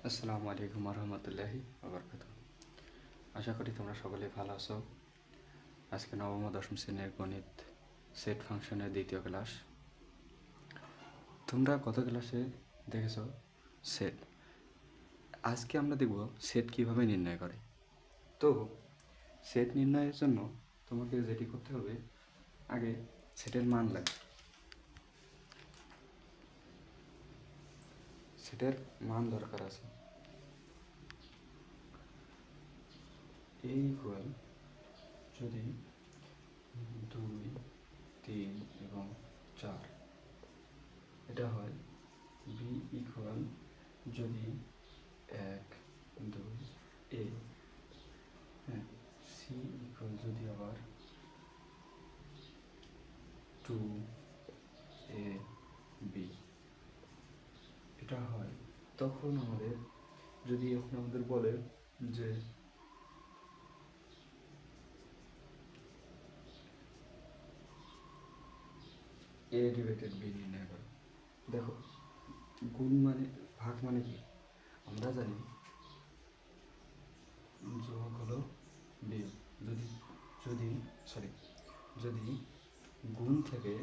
আসসালামু আলাইকুম রহমতুল্লাহি ওবরকাতুহু। আশা করি তোমরা সকলে ভালো আছো। আজকে নবম ও দশম শ্রেণীর গণিত সেট ফাংশনের দ্বিতীয় ক্লাস। তোমরা কত ক্লাসে দেখেছো সেট? আজকে আমরা দেখব সেট কিভাবে নির্ণয় করে। তো সেট নির্ণয়ের জন্য তোমাকে যেটি করতে হবে, আগে সেটের মান লাগবে। সেটের মান দরকার আছে। এ ইকুয়াল যদি 2, 3 এবং 4 এটা হয়, বি ইকুয়াল যদি 1, 2, এ, হ্যাঁ, সি ইকুয়াল যদি আবার 2, এ, বি এটা হয়, তখন আমাদের যদি এখন আমাদের বলে যে এ ডিভাইডেড বি নির্ণয় করো। দেখো, গুণ মানে ভাগ মানে কি আমরা জানি, যোগ হলো বিয়োগ। যদি যদি সরি যদি গুণ থেকে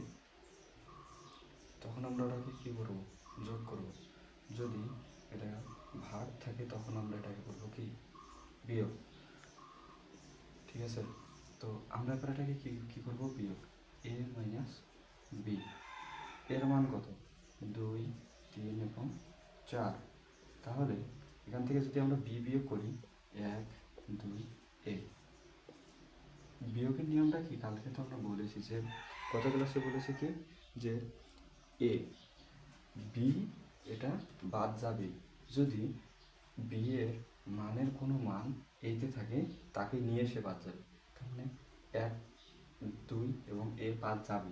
তখন আমরা ওটাকে কী করবো, যোগ করব। যদি এটা ভাগ থাকে তখন আমরা এটাকে করবো কি, বিয়োগ। ঠিক আছে, তো আমরা এবার এটাকে কী করবো, বিয়োগ। এ মাইনাস বি এর মান কত, 2, 3 এবং 4। তাহলে এখান থেকে যদি আমরা বি বিয়োগ করি, 1, 2, এ। বিয়োগের নিয়মটা কি, কালকে তো আমরা বলেছি যে কত ক্লাসে বলেছি কি, যে এ বি এটা বাদ যাবে যদি বি এর মানের কোনো মান এইতে থাকে, তাকে নিয়ে এসে বাদ যাবে। তার মানে 1, 2 এবং এ বাদ যাবে।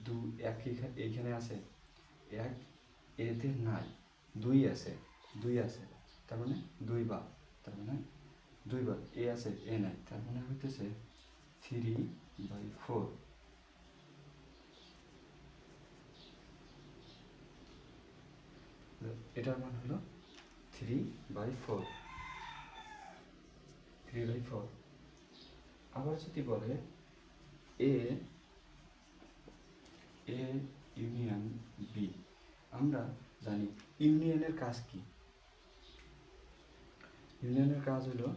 2, 1 এইখানে আছে, 1 এতে নাই, 2 আছে, 2 আছে, তার মানে 2 বাদ, তার মানে 2 বাদ। এ আছে, এ নাই, তার মানে হইতেছে 3/4। এটার মান হলো 3/4। 3/4। আবার যদি বলে এ ইউনিয়ন বি, আমরা জানি ইউনিয়নের কাজ কি। ইউনিয়নের কাজ হলো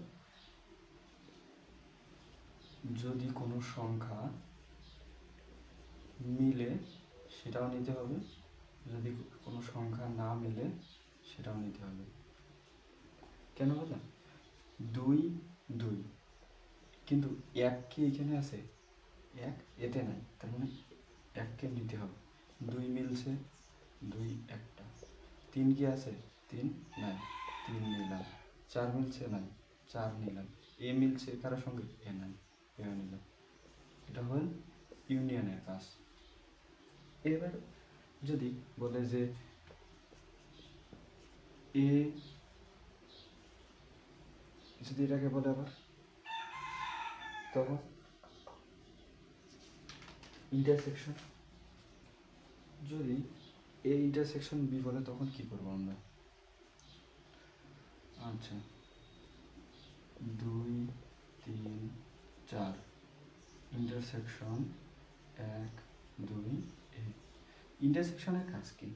যদি কোনো সংখ্যা মিলে সেটাও নিতে হবে, যদি কোনো সংখ্যা না মিলে সেটাও নিতে হবে। কেন বললাম, 2, 2 কিন্তু 1 কি এখানে আছে, 1 এতে নাই, তার মানে 1কে নিতে হবে। 2 মিলছে, 2 একটা। 3 কি আছে, 3 নাই, 3 নিলাম। 4 মিলছে, নাই, 4 নিলাম। এ মিলছে কারোর সঙ্গে, এ নাই, এও নিলাম। এটা হল ইউনিয়নের কাজ। এবার যদি বলে যে এ, যদি এটাকে বলে আবার, তখন ইন্টারসেকশন, যদি এ ইন্টারসেকশন বি বলে তখন কি করবো আমরা, আচ্ছা 2, 3, 4 ইন্টারসেকশন 1, 2, এ। ইন্টারসেকশনের কাজ কি,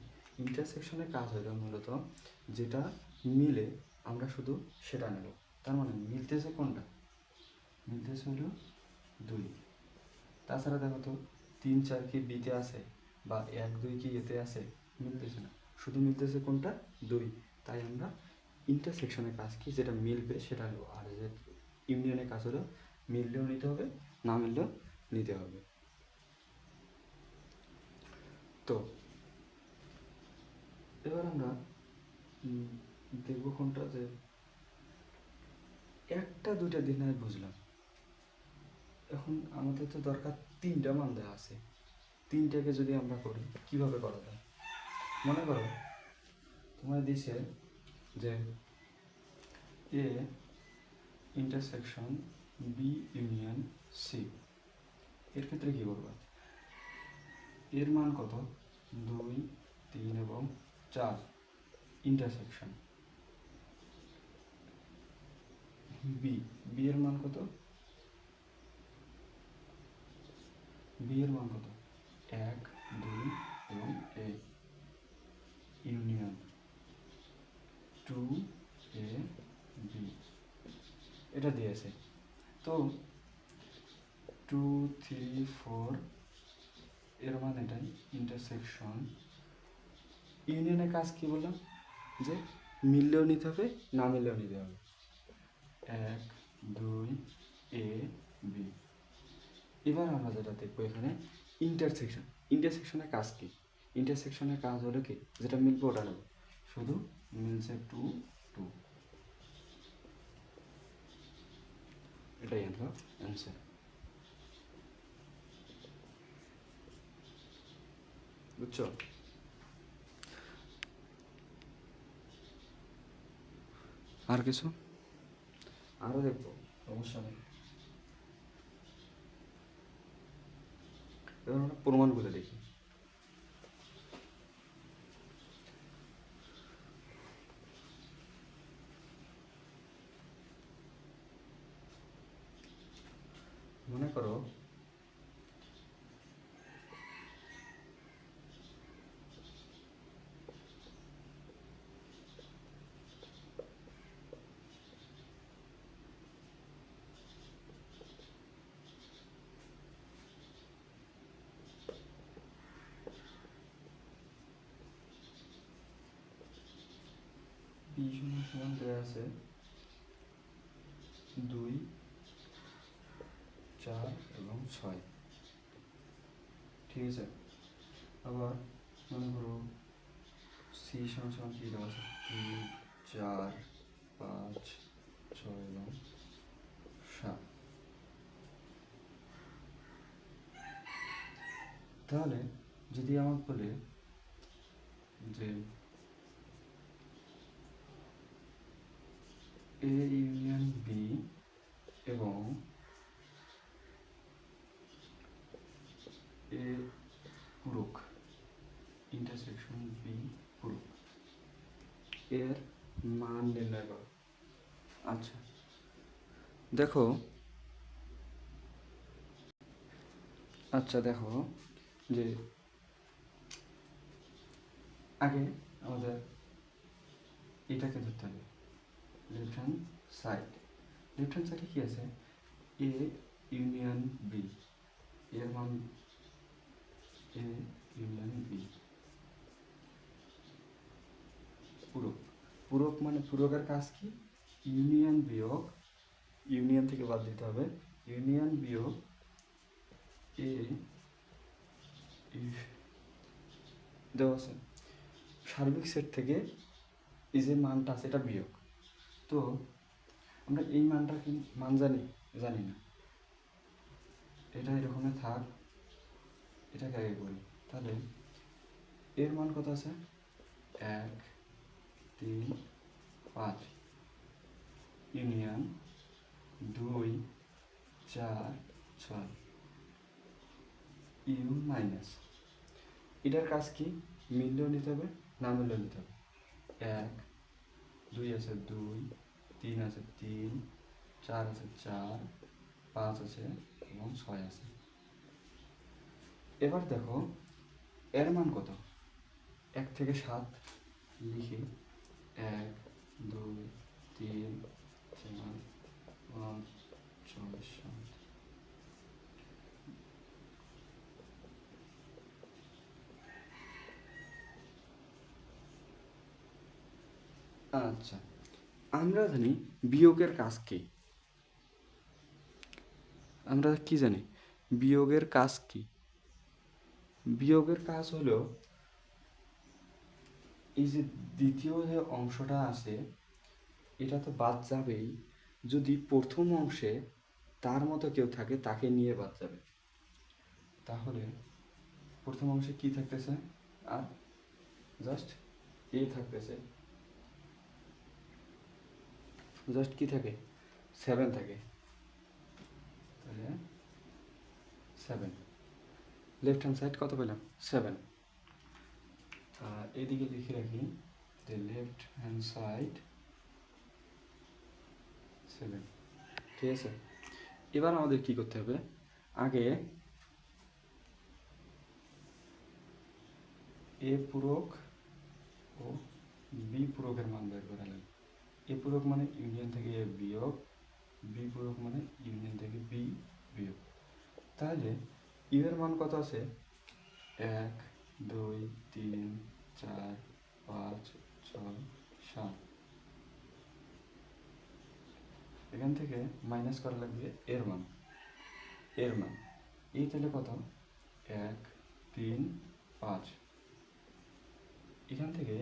ইন্টারসেকশনের কাজ হলো মূলত যেটা মিলে আমরা শুধু সেটা নেব। তার মানে মিলতেছে কোনটা, মিলতেছে হলো 2। তাছাড়া দেখো তো 3, 4 কি বিতে আছে, বা 1, 2 কি এতে আছে, মিলতেছে না, শুধু মিলতেছে কোনটা, 2। তাই আমরা ইন্টারসেকশনের কাজ কি, যেটা মিলবে সেটা নেব। আর যে ইউনিয়নের কাজ হলো মিললেও নিতে হবে, না মিললেও নিতে হবে। তো এবার আমরা দেখব কোনটা, যে একটা দুইটা দিন আমি বুঝলাম, এখন আমাদের তো দরকার 3টা মান দেওয়া আছে। 3টাকে যদি আমরা করি, কিভাবে করা যায়, মনে করো তোমার দিছে যে A intersection B union C, এর ক্ষেত্রে কী করবা, এর মান কত, 2, 3 এবং 4 ইন্টারসেকশন। বি, বি এর মান কত? বি এর মান কত? 1 2 এবং এ ইউনিয়ন 2 এ বি এটা দিয়েছে। তো 2 3 4 এর মান এটাই, ইন্টারসেকশন ইউনিয়নের কাজ কি বললাম, যে মিললেও নিতে হবে, না মিললেও নিতে হবে। 1 2 এ বি। এবার আমরা যেটা দেখবো এখানে ইন্টারসেকশন। ইন্টারসেকশনের কাজ কি? ইন্টারসেকশনের কাজ হলো কি, যেটা মিলবে ওটা নেব, শুধু মিলছে 2 2, এটাই হলো অ্যান্সার। বুঝছো? আর কিছু আরও দেখবো, সমস্যা নেই। এবার আমরা প্রমাণগুলো দেখি। মনে করো বি সমান সমান দেওয়া আছে 2 4 এবং 6, ঠিক আছে। আবার মনে করো সি সমান সমান কি দেওয়া আছে 3 4 5 6 এবং 7। তাহলে যদি আমাকে বলে যে এ ইউনিয়ন বি এবং এ পূরক, ইন্টারসেকশন বি পূরক, এর মান নির্ণয় করো। আচ্ছা দেখো, যে আগে আমাদের এটাকে ধরতে হবে, left hand side. Left hand সাইডে কী আছে, এ ইউনিয়ন বি, এর মান এ ইউনিয়ন বি পূরক। পূরক মানে পূরকের কাজ কি, ইউনিয়ন বিয়োগ, ইউনিয়ন থেকে বাদ দিতে হবে, ইউনিয়ন বিয়োগ এ দেওয়া আছে সার্বিক সেট থেকে এই যে মানটা আছে এটা বিয়োগ। তো আমরা এই মানটা কি মান জানি না, এটা এরকমই থাক, এটাকে আগে করি। তাহলে এর মান কত আছে 1 3 5 ইউনিয়ন 2 4 6 ইউ মাইনাস, এটার কাজ কি, মিললেও নিতে হবে, না মিললেও নিতে হবে। 1 2 আছে 2, 3 আছে 3, 4 আছে 4, 5 আছে এবং 6 আছে। এবার দেখো এর মান কত, 1 থেকে 7 লিখি, 1 2 3 4 5 6 7। আচ্ছা আমরা জানি বিয়োগের কাজ কি, আমরা কি জানি বিয়োগের কাজ কি, বিয়োগের কাজ হলো এই যে দ্বিতীয় যে অংশটা আছে এটা তো বাদ যাবেই, যদি প্রথম অংশে তার মতো কেউ থাকে তাকে নিয়ে বাদ যাবে। তাহলে প্রথম অংশে কি থাকতেছে, আর জাস্ট এ থাকতেছে, জাস্ট কি থাকে 7 থাকে, তাহলে 7, লেফট হ্যান্ড সাইড কত পেলাম 7। এদিকে লিখে রাখি যে লেফট হ্যান্ড সাইড 7, ঠিক আছে। এবার আমাদের কি করতে হবে, আগে এ পূরক ও বি পূরকের মান বের করা লাগবে। এ পূরক মানে ইউনিয়ন থেকে এ বিয়োগ, বি পূরক মানে ইউনিয়ন থেকে বি বিয়োগ। তাহলে ইউ এর মান কত আছে, 1 2 3 4 5 6 7, এখান থেকে মাইনাস করা লাগবে এর মান, এই তাহলে কত, 1 3 5, এখান থেকে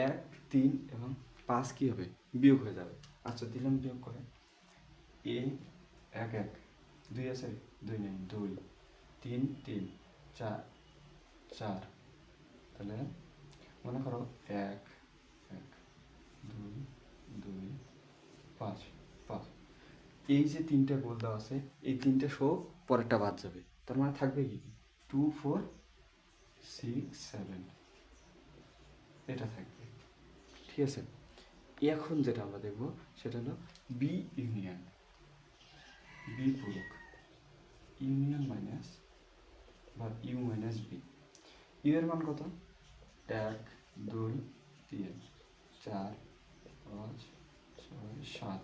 1 3 এবং 5 কি হবে, বিয়োগ হয়ে যাবে। আচ্ছা দিলাম বিয়োগ করে, এ 1 1 2 আছে, 2 নেই, 2 3 3 4 4, তাহলে মনে করো 1 1 2 2 5 5, এই যে তিনটা গোল দেওয়া আছে, এই তিনটা শো পরেরটা বাদ যাবে, তার মানে থাকবে কি 2 4 6 7, এটা থাকবে, ঠিক আছে। এখন যেটা আমরা দেখব সেটা হলো বি ইউনিয়ন, বি পূরক, ইউনিয়ন মাইনাস বা ইউ মাইনাস বি। ইউ এর মান কত, 1 2 3 4 5 6 7,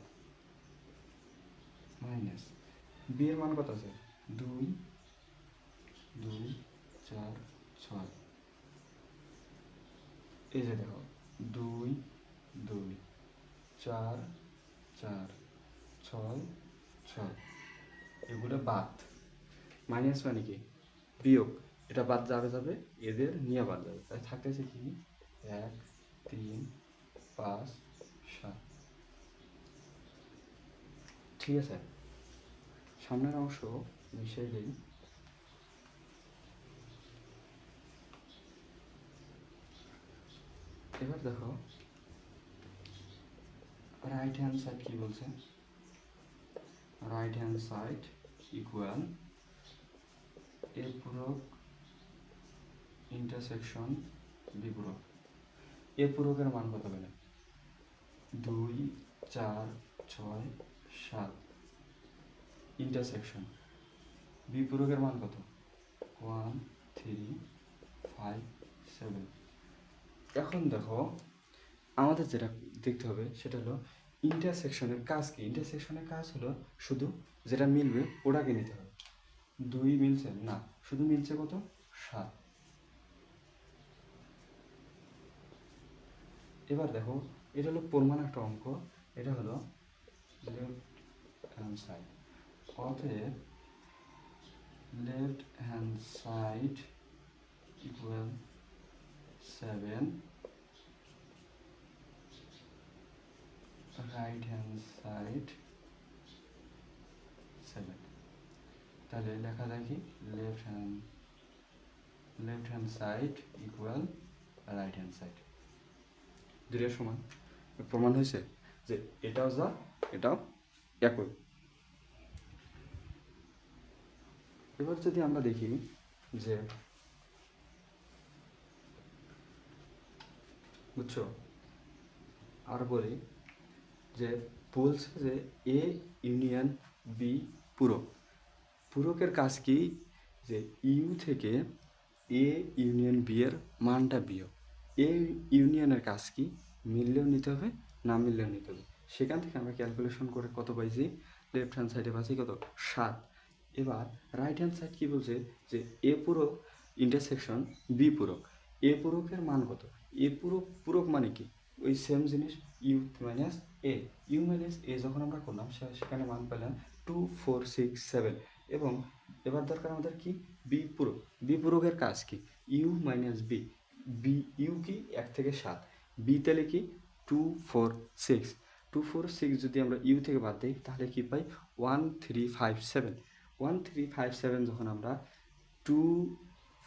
মাইনাস বি এর মান কত আছে, 2 2 4 6, এই যে দেখো 2 2 4 4 6 6, এগুলো বাদ, মাইনাস মানে কি বিয়োগ, এটা বাদ যাবে এদের নিয়ে বাদ যাবে, তাই থাকতেছে কি 1 3 5 7, ঠিক আছে। সামনের অংশ মিশিয়ে দিই, এবার দেখো রাইট হ্যান্ড সাইড কি বলছে, রাইট হ্যান্ড সাইড ইকুয়াল এ পূরক ইন্টারসেকশন বি পূরক। এ পূরকের মান কত পেলে, 2 4 6 7, ইন্টারসেকশন বি পূরকের মান কত, 1 3 5 7। এখন দেখো আমাদের যেটা দেখতে হবে সেটা হলো ইন্টারসেকশনের কাজ কি, ইন্টারসেকশনের কাজ হলো শুধু যেটা মিলবে ওটাকে নিতে হবে। 2 মিলছে না, শুধু মিলছে কত, 7। এবার দেখো এটা হলো প্রমাণ একটা অঙ্ক, এটা হলো লেফট হ্যান্ড সাইড, অতএব left hand side equal 7, right hand side 7, তাহলে লেখা যায় কি left hand side equal right hand side, দুটোর সমান। প্রমাণ হয়েছে যে এটাও যা এটাও একই। এবার যদি আমরা দেখি যে বুঝছো, আর বলি যে বলছে যে এ ইউনিয়ন বি পূরক, পূরকের কাজ কি, যে ইউ থেকে এ ইউনিয়ন বি এর মানটা বিয়োগ। এ ইউনিয়নের কাজ কি, মিললেও নিতে হবে না মিললেও নিতে হবে। সেখান থেকে আমরা ক্যালকুলেশন করে কত পাইছি, লেফট হ্যান্ড সাইডে পাচ্ছি কত, 7। এবার রাইট হ্যান্ড সাইড কি বলছে, যে এ পূরক ইন্টারসেকশন বি পূরক, এ পূরকের মান কত, এ পূরক মানে কি, ওই সেম জিনিস U minus A, U minus A যখন আমরা করলাম সেখানে মান পেলাম 2 4 6 7। এবং এবার দরকার আমাদের কি, বি পূরক, বি পূরকের কাজ কি, U minus B, B U কি 1 থেকে 7, বি তাহলে কি 2 4 6, 2 4 6 যদি আমরা ইউ থেকে বাদ দিই তাহলে কি পাই 1 3 5 7, 1 3 5 7 যখন আমরা 2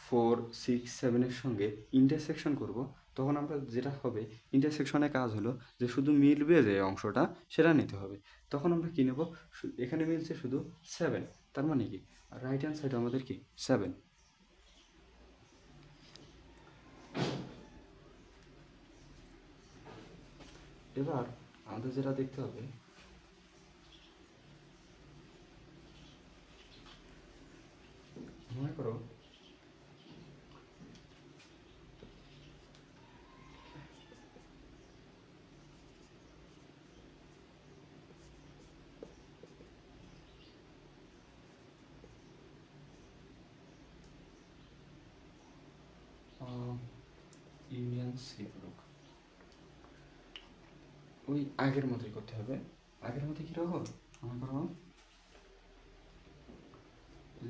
4 6 7 এর সঙ্গে ইন্টারসেকশন করব তখন আমরা যেটা হবে, ইন্টারসেকশনের কাজ হলো যে শুধু মিলবে যে অংশটা সেটা নিতে হবে। তখন আমরা কী নেব, এখানে মিলছে শুধু 7, তার মানে কি রাইট হ্যান্ড সাইড আমাদের কি 7। এবার আমাদের যেটা দেখতে হবে মনে করো ইউনিয়ন সি পূরক, ওই আগের মতোই করতে হবে। আগের মতো কীরকম মনে করো,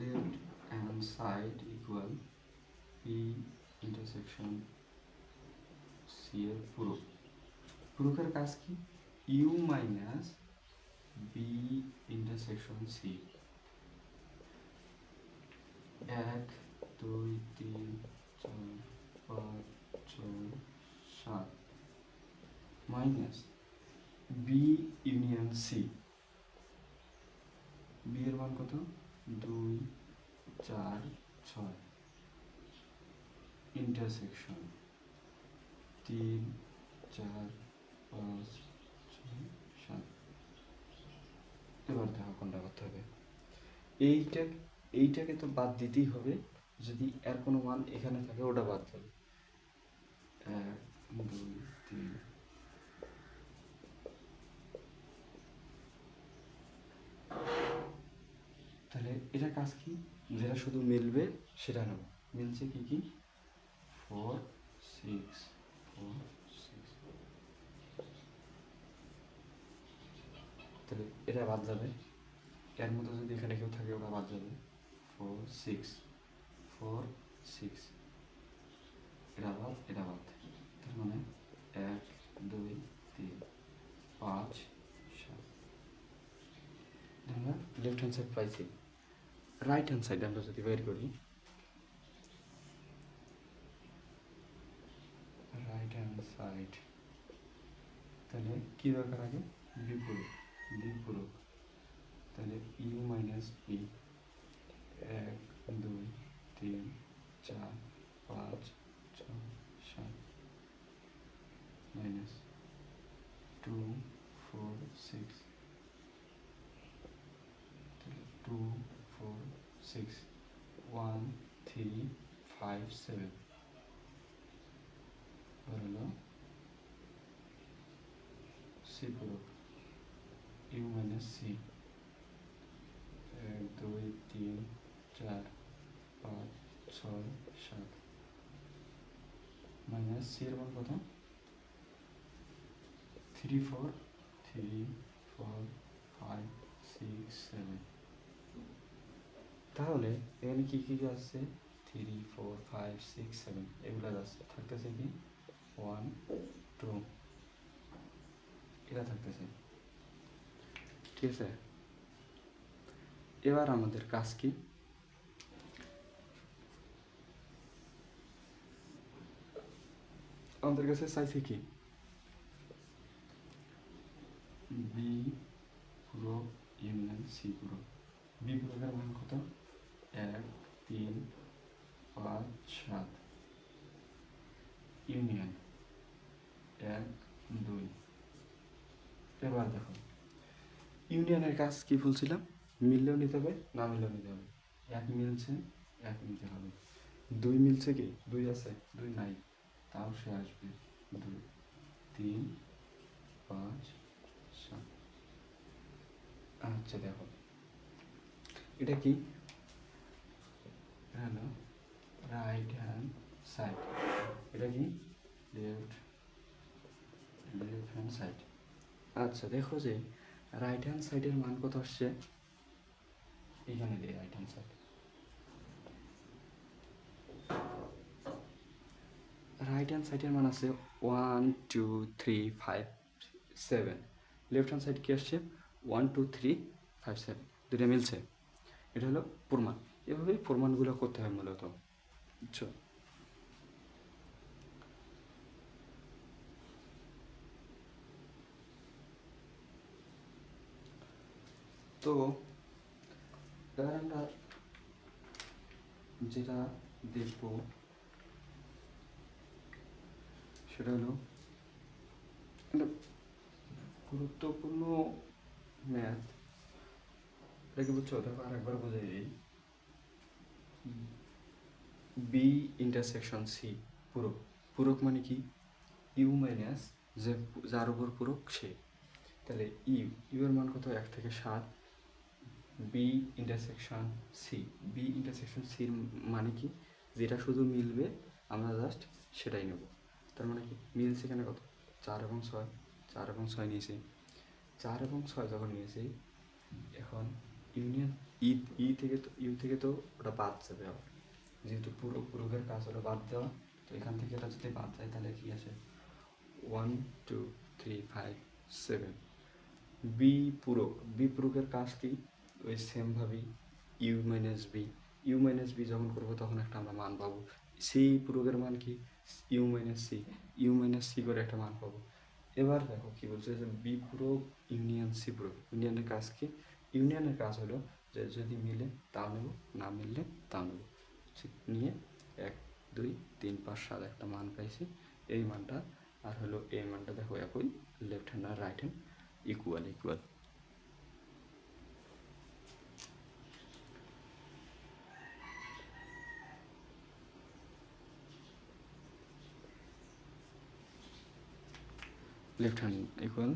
left hand side equal P intersection C এর পূরক। পূরকের কাজ কি, U minus B intersection C. 1 2 3 4 5 6 7 minus B union C. B এর মান কত, 2 4 6 ইন্টারসেকশন 3 4 5 6 7। এবার দেখো কোনটা করতে হবে, এইটাকে তো বাদ দিতেই হবে, যদি এর কোনো মান এখানে থাকে ওটা বাদ দেবে। 1 2 3 তাহলে এটা কাজ কি, যেটা শুধু মিলবে সেটা নেব। মিলছে কি কি, 4 6 4 6, তাহলে এটা বাদ যাবে। এর মধ্যে যদি এখানে কেউ থাকে ওটা বাদ যাবে। 4 6 4 6, এটা বাদ এটা বাদ, তার মানে 1 2 3 5 7। আমরা লেফট হ্যান্ড সাইড পাইছি। রাইট হ্যান্ড সাইড আমরা যদি বের করি, রাইট হ্যান্ড সাইড, তাহলে কী দরকার আগে, বিপরীত। বিপরীত, তাহলে ইউ মাইনাস পি, 1 2 3 4 5 6 7 মাইনাস 2 4 6, তাহলে 2 4 6 1 3 5 7 হলো সি পূরক, U minus C. 1 2 3 4 5 6 7 minus C এর মান কত, 3 4 3 4 5 6 7। তাহলে এখানে কি কি আসছে, 3 4 5 6 7 এগুলো আসছে, থাকতেছে কি 1 2, এটা থাকতেছে। ঠিক আছে, এবার আমাদের কাজ কি, আমাদের কাছে চাইছে কি, বি পূরক ইউনিয়ন সি পূরক। বি পূরকের মান কত, 1 3 5 7 ইউনিয়ন 1 2। এবার দেখো ইউনিয়নের কাজ কি বলছিলাম, মিললেও নিতে হবে না মিললেও নিতে হবে। 1 মিলছে 1 নিতে হবে, 2 মিলছে কি 2 আছে 2 নাই তাও সে আসবে 2 3 5 7। আচ্ছা দেখো এটা কি, এটা হলো রাইট হ্যান্ড সাইড, এটা কি লেফট হ্যান্ড সাইড। আচ্ছা দেখো যে রাইট হ্যান্ড সাইডের মান কত আসছে, এখানে দিয়ে right hand side, right hand সাইডের মান আছে 1 2 3 5 7। লেফট হ্যান্ড সাইড কি আসছে 1 2 3 5 7, দুটো মিলছে, এটা হলো প্রমাণ। এভাবেই প্রমাণগুলো করতে হয় মূলত, বুঝছো। তো এবার আমরা যেটা দেখব সেটা হলো একটা গুরুত্বপূর্ণ ম্যাথ, এটাকে বুঝছো, দেখো আরেকবার বোঝাই দিই। বি ইন্টারসেকশন সি পূরক। পূরক মানে কি? ইউ মাইনাস যে যার উপর পূরক সে। তাহলে ইউ এর মান কত? 1 থেকে 7। B intersection C, B intersection সির মানে কি? যেটা শুধু মিলবে আমরা জাস্ট সেটাই নেব। তার মানে কি মিলছে এখানে কত? 4 এবং 6, 4 এবং 6 নিয়েছি। 4 এবং 6 যখন নিয়েছি, এখন ইউনিয়ন ইউ থেকে তো ওটা বাদ যাবে আবার, যেহেতু পূরকের কাজ হলো বাদ দেওয়া। তো এখান থেকে এটা যদি বাদ যায় তাহলে কি আসে? 1 2 3 5 7। বি পূরকের কাজ কি? ওই সেমভাবেই ইউ মাইনাস বি যখন করবো তখন একটা আমরা মান পাবো। সি পূরকের মান কি? ইউ মাইনাস সি করে একটা মান পাবো। এবার দেখো কি বলছে যে বি পূরক ইউনিয়ন সি পূরক। ইউনিয়নের কাজ কি? ইউনিয়নের কাজ হলো যে যদি মিলে তাও নেব, না মিললে তাও নেব। নিয়ে 1 2 3 5 7 একটা মান পাইছি। এই মানটা আর হলো এই মানটা দেখো একই, লেফট হ্যান্ড আর right hand equal. Left hand equal,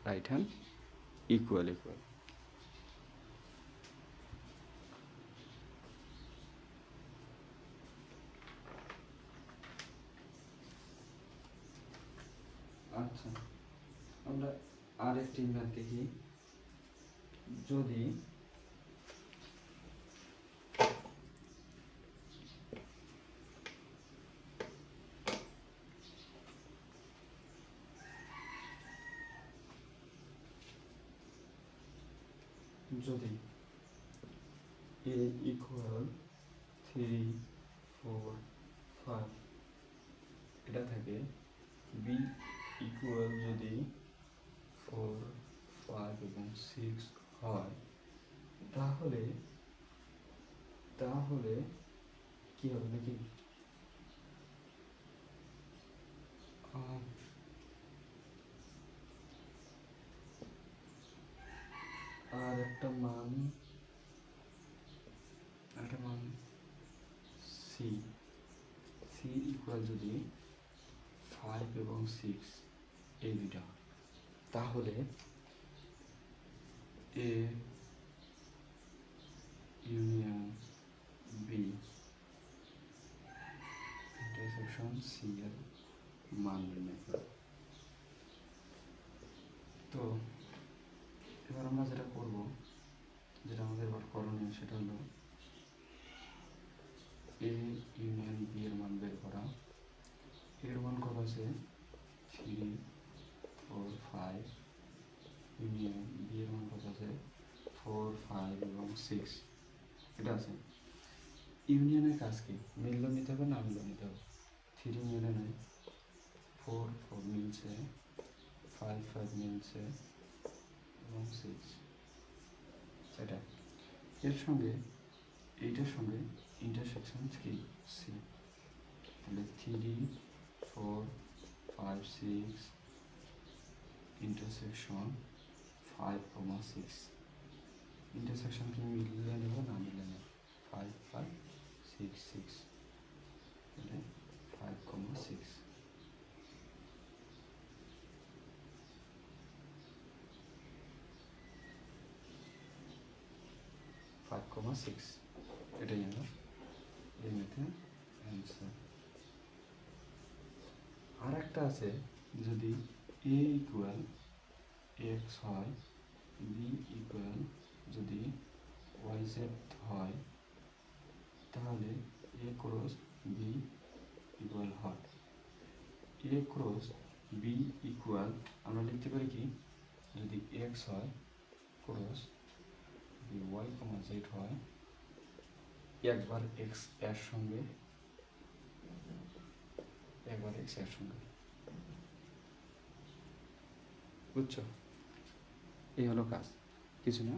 right hand equal. আচ্ছা, আমরা আরেকটি ম্যাথ দেখি। যদি যদি এ ইকুয়াল 3 4 5 এটা থাকে, বি ইকুয়াল যদি 4 5 এবং 6 হয়, তাহলে কি হবে নাকি? আর একটা মান সি ইকুয়াল যদি 5 এবং 6 এই দুইটা, তাহলে A union B intersection C এর মান নির্ণয় করো। তো এবার আমরা যেটা করব, যেটা আমাদের এবার করণীয়, সেটা হলো এ ইউনিয়ন বি এর মান বের করা। এর মান কত আছে? 3 4 5। ইউনিয়ন বি এর মান কত আছে? 4 5 এবং 6 এটা আছে। ইউনিয়নের কাজ কি? মিললে নিতে হবে, না মিললে নিতে হবে। 3 মিলে নেয়, 4 4 মিলছে, 5 5 মিলছে এবং 6 সেটা। এর সঙ্গে এইটার সঙ্গে ইন্টারসেকশন কি? সি। তাহলে 3 4 5 6 ইন্টারসেকশন 5 6। ইন্টারসেকশন কি মিললে নেব, না মিললে নেব? 5 5 6 6, তাহলে 5 6 5 6 এটাই হলো এই মেথে অ্যান্সার। আর একটা আছে, যদি এ ইকুয়াল এক্স হয়, বি ইকুয়াল যদি ওয়াই জেড হয়, তাহলে এ ক্রস বি ইকুয়াল হয়। এ ক্রস বি ইকুয়াল আমরা লিখতে পারি কি? যদি এক্স হয় ক্রস যদি ওয়াই কমা জেড হয়, একবার এক্স এর সঙ্গে একবার এক্স এর সঙ্গে, বুঝছো? এই হলো কাজ, কিছু না,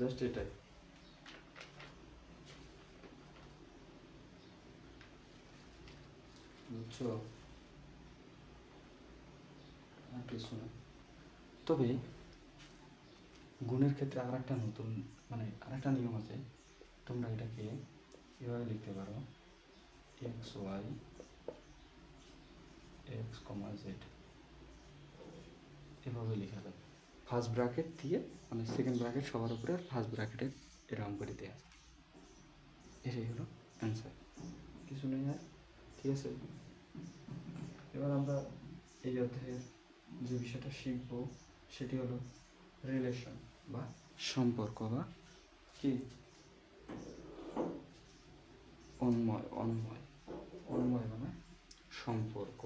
জাস্ট এটাই। বুঝছো? আর কিছু না। তবে গুণের ক্ষেত্রে আর একটা নতুন আর একটা নিয়ম আছে। তোমরা এটাকে এভাবে লিখতে পারো এক্স ওয়াই এক্স কমা জেড, এভাবে লেখা যাবে। ফার্স্ট ব্র্যাকেট দিয়ে মানে সেকেন্ড ব্র্যাকেট সবার উপরে আর ফার্স্ট ব্র্যাকেটে এরকম করে দেওয়া আছে। এটাই হলো অ্যান্সার, কিছু নেই আর। ঠিক আছে, এবার আমরা এই অধ্যায়ের যে বিষয়টা শিখব সেটি হলো রিলেশন বা সম্পর্ক বা কি অন্ময় অন্ময় অন্ময় মানে সম্পর্ক,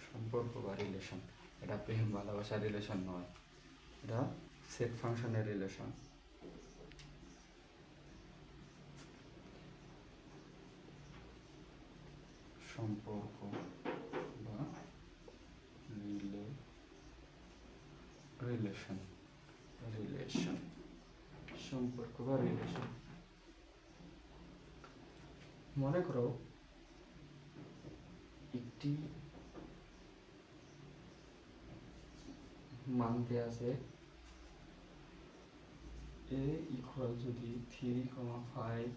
সম্পর্ক বা রিলেশন। এটা প্রেম ভালোবাসার রিলেশন নয়, এটা সেট ফাংশনের রিলেশন। সম্পর্ক বা রিলেশন, রিলেশন সম্পর্ক বা রিলেশন। মনে করো একটি মান দেওয়া আছে এ ইকুয়াল যদি 3,5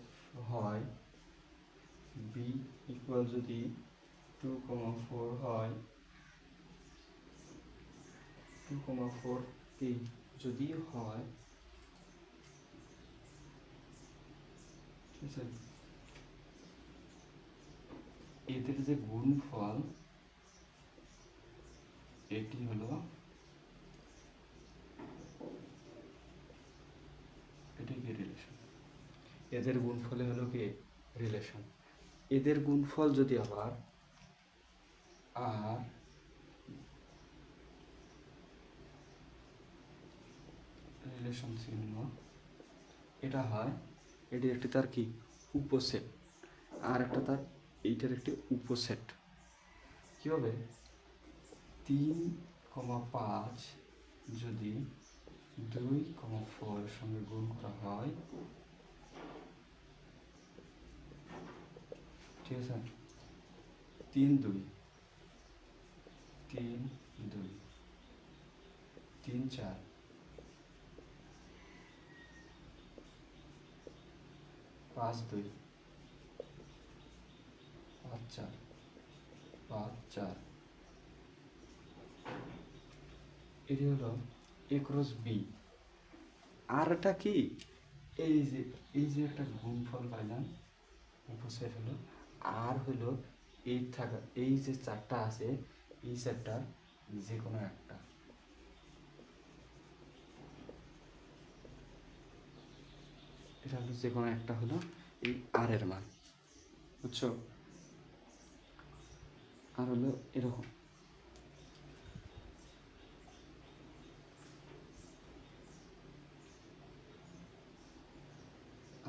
হয়, বি ইকুয়াল যদি 2,4 হয়, 2,4 কি যদি হয়, ঠিক আছে, এদের যে গুণফল এটি হলো, এটি কি রিলেশন, এদের গুণফলে হলো কি রিলেশন। এদের গুণফল যদি আবার আর রিলেশন চিহ্ন এটা হয়, এটি একটি তার কি উপসেট, আর একটা তার এইটার একটি উপসেট। কি হবে 3,5 যদি 2,4 এর সঙ্গে গুণ করা হয়, ঠিক আছে, 3 2 3 2 3 4 5 2 5 4 5 4, এটি হলো এ ক্রস বি। আর এটা কি এই যে একটা গুণফল পাইলাম, উপসেট হলো, আর হলো এই থাকা এই যে চারটা আছে এই চারটা যে কোনো একটা, এটা হলো যে কোনো একটা হলো এই আর এর মান, বুঝছো? আর হলো এরকম,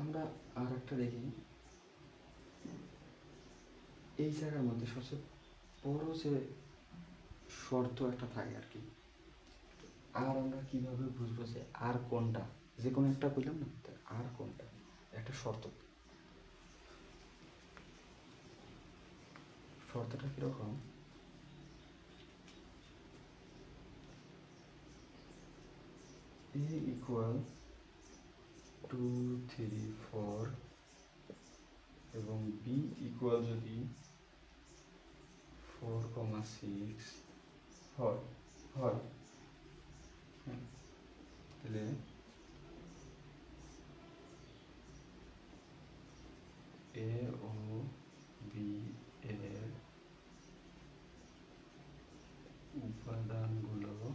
আমরা আর একটা দেখি এই জায়গার মধ্যে সবচেয়ে বড় যে শর্ত একটা থাকে আর কি। আর আমরা কিভাবে বুঝবো যে আর কোনটা, যে কোনো একটা বললাম না, আর কোনটা একটা শর্ত। শর্তটা কিরকম, এ ইকুয়াল 2 3 4 এবং বি ইকুয়াল যদি 4,6 হয় হয়, তাহলে এ ও বি এর উপাদানগুলোর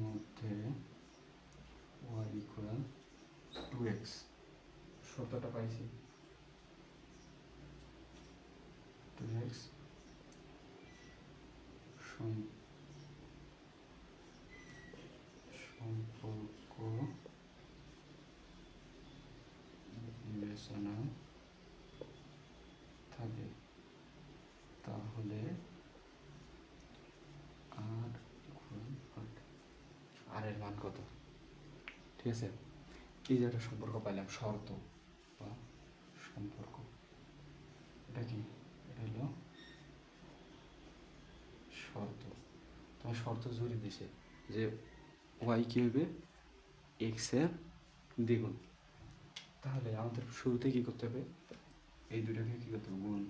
মধ্যে y ইকুয়াল 2x, শর্তটা পাইছি 2x সম্পর্ক বিবেচনা থাকে, তাহলে আর আর এর মান কত? ঠিক আছে, এই যে একটা সম্পর্ক পাইলাম, শর্ত বা সম্পর্ক, এটা কি, এটা হলো শর্ত। তোমার শর্ত জুড়ে দিছে যে ওয়াই কী হবে এক্সের দ্বিগুণ। তাহলে আমাদের শুরুতে কী করতে হবে, এই দুটাকে কী করতে হবে গুণ,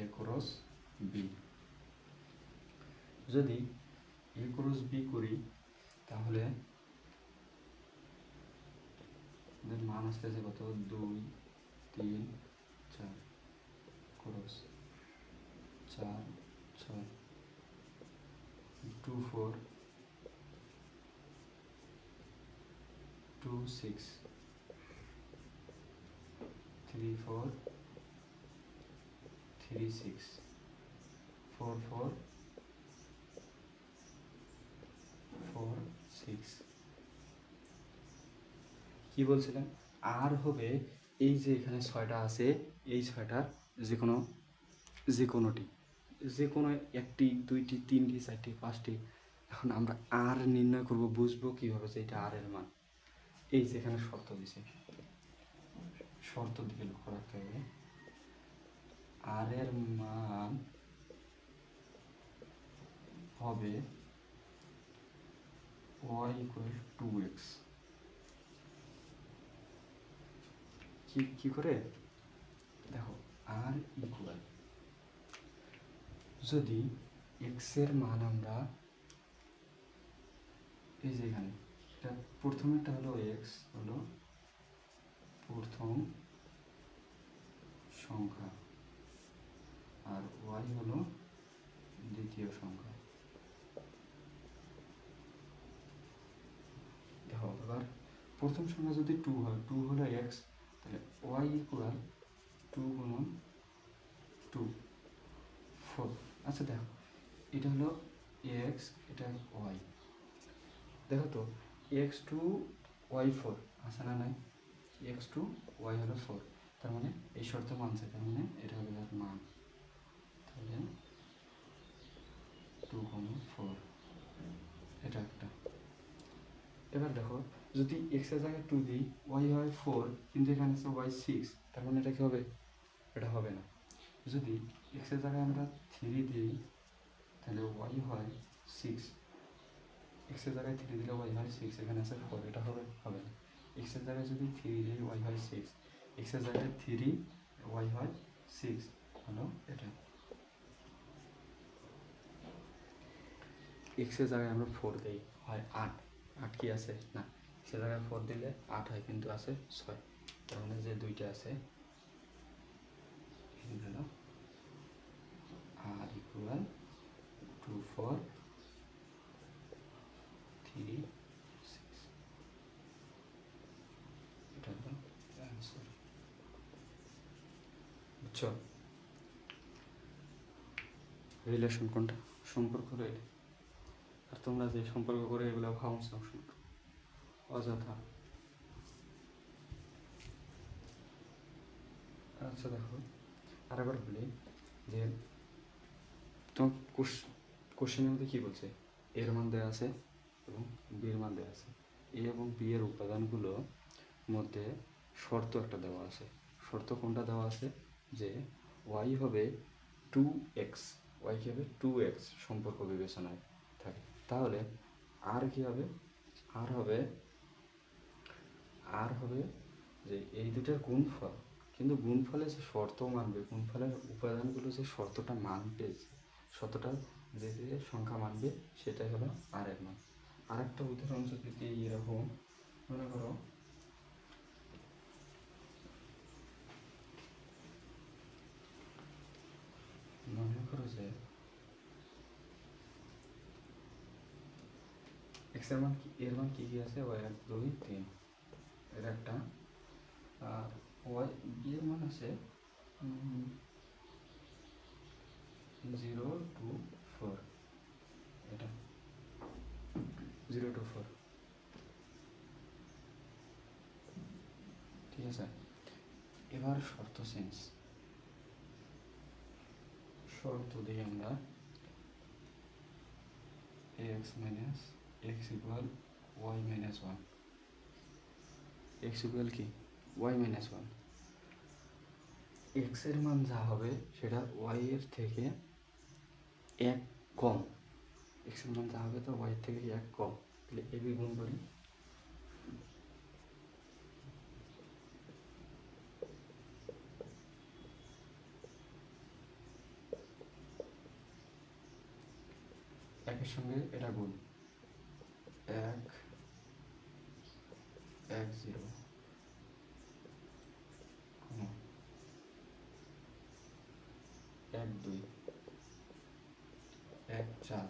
এ ক্রস বি। যদি এ ক্রস বি করি তাহলে মান আসতেছে কত 2 3 4 ক্রস 4 6 2 4 2 6 3 4 3 6 4 4 4 6। কি বলছিলাম, আর হবে এই যে এখানে 6টা আছে, এই 6টার যে কোনোটি, যে কোনো একটি, দুইটি, তিনটি, চারটি, পাঁচটি। এখন আমরা আর নির্ণয় করব, বুঝবো কীভাবে যে এটা আর এর মান। এই যে এখানে শর্ত দিছে, শর্ত দিকে লক্ষ্য রাখতে হবে। আর এর মান হবে y = 2x। কি করে দেখো, আর ইকুয়াল যদি x এর মান আমরা এই যে এখানে এটা প্রথমেরটা হলো x হলো প্রথম সংখ্যা আর y হলো দ্বিতীয় সংখ্যা। দেখো এবার প্রথম সংখ্যা যদি 2 হয়, 2 হলো x, তাহলে y = 2 গুণন 2 4। আচ্ছা দেখো এটা হলো x, এটা y। দেখো তো x2 y4 আছে না নাই, x2 y হলো 4, তার মানে এই শর্ত মানছে, তার মানে এটা হবে তার মান। তাহলে 2,4 এটা একটা। এবার দেখো যদি x এর জায়গায় 2 দিই, y হয় 4, কিন্তু এখানে আছে y 6, তার মানে এটা কি হবে, এটা হবে না। যদি x এর জায়গায় আমরা 3 দিই তাহলে y হয় 6, x এর জায়গায় 3 দিলে y হয় 6, এখানে আছে 4, এটা হবে না। x এর জায়গায় যদি 3 দিই y হয় 6, x এর জায়গায় 3 y হয় 6 হলো এটা। x এর জায়গায় আমরা 4 দিই হয় 8, 8 কি আছে না, x এর জায়গায় 4 দিলে 8 হয়, কিন্তু আছে 6, তার মানে যে দুইটা আছে হলো r = 2 4 3 6, এটা হলো অ্যান্সার। বুঝছো রিলেশন কোনটা, সম্পর্ক হলো এটা। আর তোমরা যে সম্পর্ক করে এগুলো ভাবছো অযথা। আচ্ছা দেখো আরেকবার বলি যে তোমার কোশ্চেনের মধ্যে কী বলছে, এর মান দেওয়া আছে এবং বির মান দেওয়া আছে, এ এবং বি এর উপাদানগুলো মধ্যে শর্ত একটা দেওয়া আছে। শর্ত কোনটা দেওয়া আছে, যে ওয়াই হবে 2x, ওয়াই কী হবে 2x সম্পর্ক বিবেচনায় থাকে। তাহলে আর কী হবে, আর হবে যে এই দুটার গুণফল, কিন্তু গুণফলে যে শর্ত মানবে, গুণফলের উপাদানগুলো যে শর্তটা মানবে, শর্তটা যে সংখ্যা মানবে, সেটাই হলো আর এর মান। আরেকটা উদাহরণ যদি দিই, এরকম মনে করো যে x এর মান এর মান কি আছে, y 1 2 3 এর একটা, আর y বি এর মান আছে 0 2 4, এটা 0 2 4, ঠিক আছে। এবার শর্ত চেঞ্জ, শর্ত দিই আমরা x - x = y - 1, x = কি y - 1, x এর মান যা হবে সেটা y এর থেকে 1 কম, এক্স এর মান যা হবে তো ওয়াই থেকে এক কম, তাহলে এ বি গুণ করি, একের সঙ্গে এটা গুণ, এক এক জিরো, এক দুই, এক চার,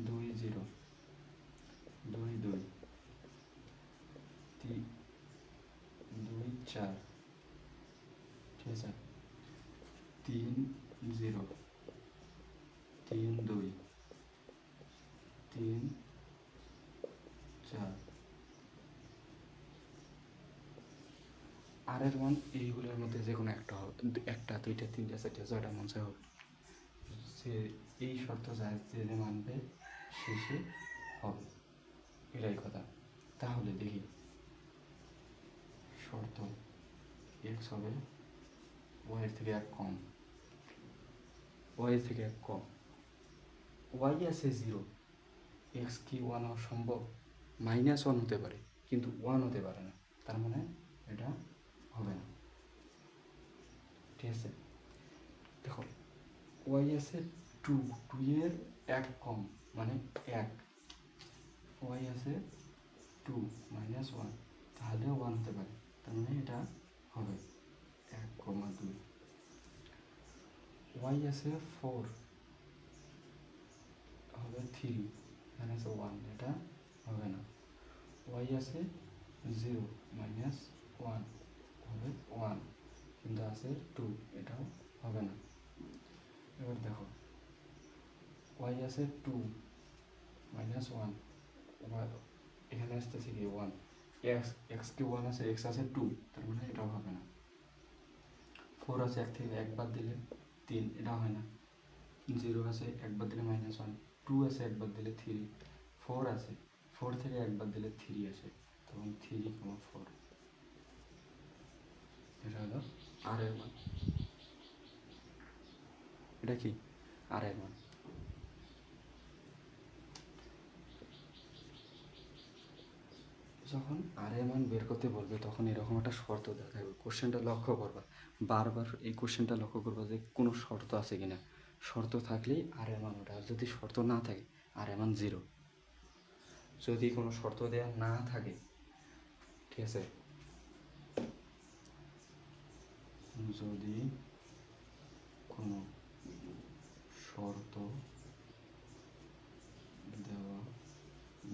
দুই জিরো, দুই দুই, দুই চার, ঠিক আছে, তিন জিরো, তিন দুই, তিন চার। আর এর মান এইগুলোর মধ্যে যে কোনো একটা হবে, একটা দুইটা তিনটা চারটা ছয়টা মান চাই হবে, সে এই শর্ত যায় যে মানবে শেষে হবে, এটাই কথা। তাহলে দেখি শর্ত এক্স হবে ওয়াইয়ের থেকে এক কম, ওয়াইয়ের থেকে এক কম, ওয়াই আছে জিরো, এক্স কি ওয়ান হওয়া সম্ভব? মাইনাস ওয়ান হতে পারে কিন্তু ওয়ান হতে পারে না, তার মানে এটা হবে না, ঠিক আছে। দেখো ওয়াই আছে টু, টু এর এক কম মানে এক, ওয়াই আছে টু মাইনাস ওয়ান, তাহলেও ওয়ান হতে পারে, তার মানে এটা হবে এক কমা দুই। ওয়াই আছে ফোর, হবে থ্রি, এখানে আছে ওয়ান, এটা হবে না। ওয়াই আছে জিরো মাইনাস ওয়ান, হবে ওয়ান, কিন্তু আছে টু, এটাও হবে না। এবার দেখো ওয়াই আছে টু মাইনাস ওয়ান, এখানে আসতেছে কি ওয়ান, এক্স, এক্স কি ওয়ান আছে, এক্স আছে টু, তার মানে এটাও হবে না। ফোর আছে এক থেকে এক বাদ দিলে তিন, এটা হয় না। জিরো আছে এক বাদ দিলে মাইনাস ওয়ান, টু আছে এক বাদ দিলে থ্রি, ফোর আছে, ফোর থেকে এক বাদ দিলে থ্রি আসে, তখন থ্রি কমা ফোর, এটা হলো আর এর মান। এটা কি আর এর মান। যখন আর এর মান বের করতে বলবে তখন এরকম একটা শর্ত দেওয়া থাকবে, কোশ্চেনটা লক্ষ্য করবা, বারবার এই কোশ্চেনটা লক্ষ্য করবা যে কোনো শর্ত আছে কিনা, শর্ত থাকলেই আর এর মান ওটা, আর যদি শর্ত না থাকে আর এর মান জিরো। যদি কোনো শর্ত দেওয়া না থাকে, ঠিক আছে, যদি কোনো শর্ত দেওয়া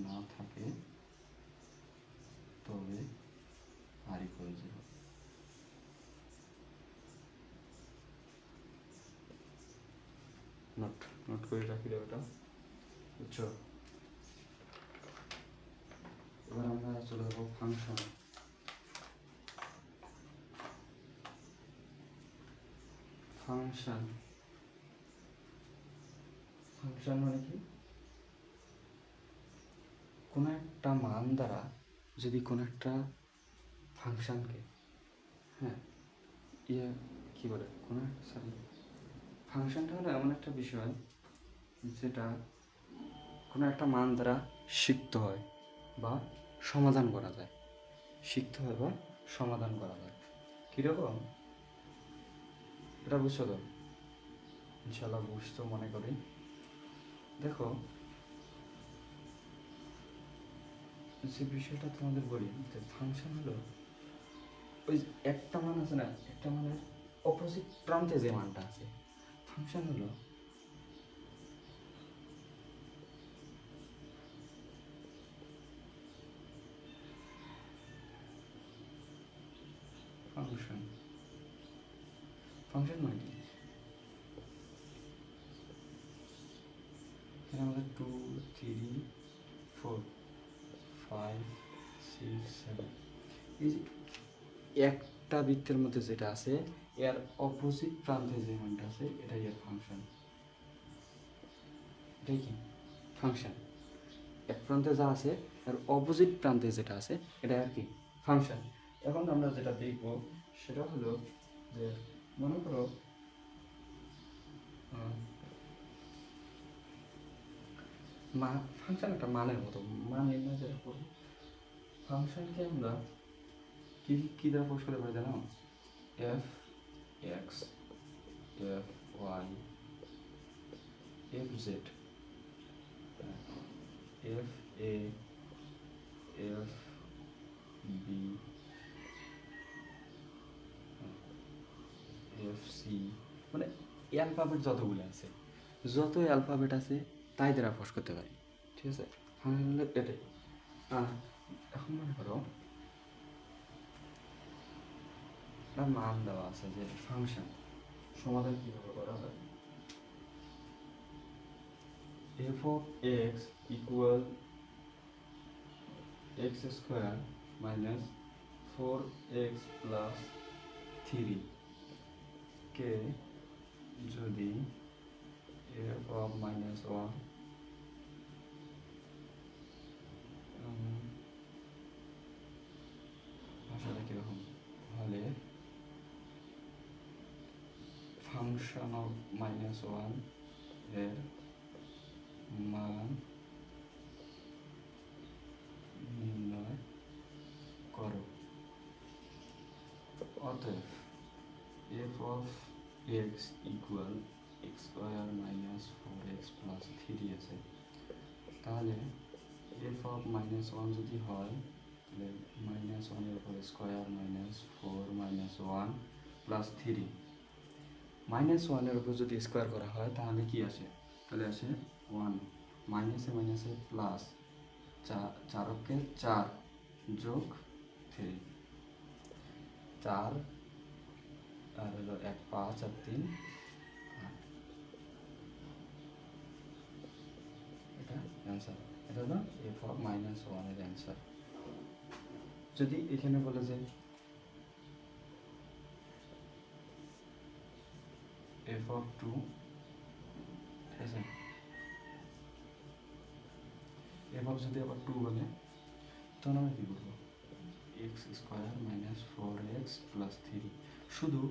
না থাকে তবে আর ইকুয়াল জিরো। নোট নোট করে রাখি দেবো এটা, বুঝছো। এবার আমরা চলে যাবো ফাংশন। ফাংশন, ফাংশন মানে কি, কোনো একটা মান দ্বারা যদি কোনো একটা ফাংশনকে, হ্যাঁ ইয়ে কী বলে, কোনো সরি, ফাংশনটা হলো এমন একটা বিষয় যেটা কোনো একটা মান দ্বারা শিখতে হয় বা সমাধান করা যায়, শিখতে হয় বা সমাধান করা যায়। কীরকম এটা বুঝছো তো? ইনশাল্লাহ বুঝতো মনে করি। দেখো যে বিষয়টা তোমাদের বলি, যে ফাংশন হলো ওই একটা মান আছে না, একটা মানের অপোজিট প্রান্তে যে মানটা আছে, ফাংশন হলো ফাংশন। ফাংশন মানে কি, এখানে আমাদের two three four five six seven, এই যে একটা বৃত্তের মধ্যে যেটা আছে এর অপোজিট প্রান্তে যে মানটা আছে এটাই এর ফাংশন। এটাই কি ফাংশন, এক প্রান্তে যা আছে এর অপোজিট প্রান্তে যেটা আছে এটা আর কি ফাংশন। এখন আমরা যেটা দেখব সেটা হলো যে মনে করো ফাংশন একটা মানের মতো, মান নির্ণয় যেটা করবো, ফাংশনকে আমরা কি দ্বারা প্রকাশ করতে পারি জানো? F x, f y, f z, f a, f b, f c, মানে অ্যালফাবেট যতগুলো আছে, যত অ্যালফাবেট আছে তাই দ্বারা প্রকাশ করতে পারি। ঠিক আছে, ফাংশন হলো এটাই। এখন মনে করো একটা মান দেওয়া আছে যে ফাংশন সমাধান কীভাবে করা হয়। F of x equal x square minus 4x plus 3 কে যদি এফ অফ মাইনাস 1 ভাষাটা কীরকম হলে ফাংশন অফ মাইনাস 1 এর মান নির্ণয় করো। অতএব F of x equal x square minus 4x plus 3 আছে, তাহলে এফ অফ মাইনাস 1 যদি হয় তাহলে মাইনাস 1-এর উপর square minus 4 minus 1 plus 3, minus 1-এর উপর যদি স্কোয়ার করা হয় তাহলে কি আসে? তাহলে আসে 1, মাইনাসে মাইনাসে প্লাস, 4 4 যোগ 3, 4 আর হলো 1 5 আর 3 8, এটা অ্যান্সার। এটা হলো এফ অফ মাইনাস 1-এর অ্যান্সার। যদি এখানে বলে যে এফ অফ 2, ঠিক আছে, এফ অফ যদি আবার 2 বলে তখন আমরা কী করবো? X square minus 4x plus 3, শুধু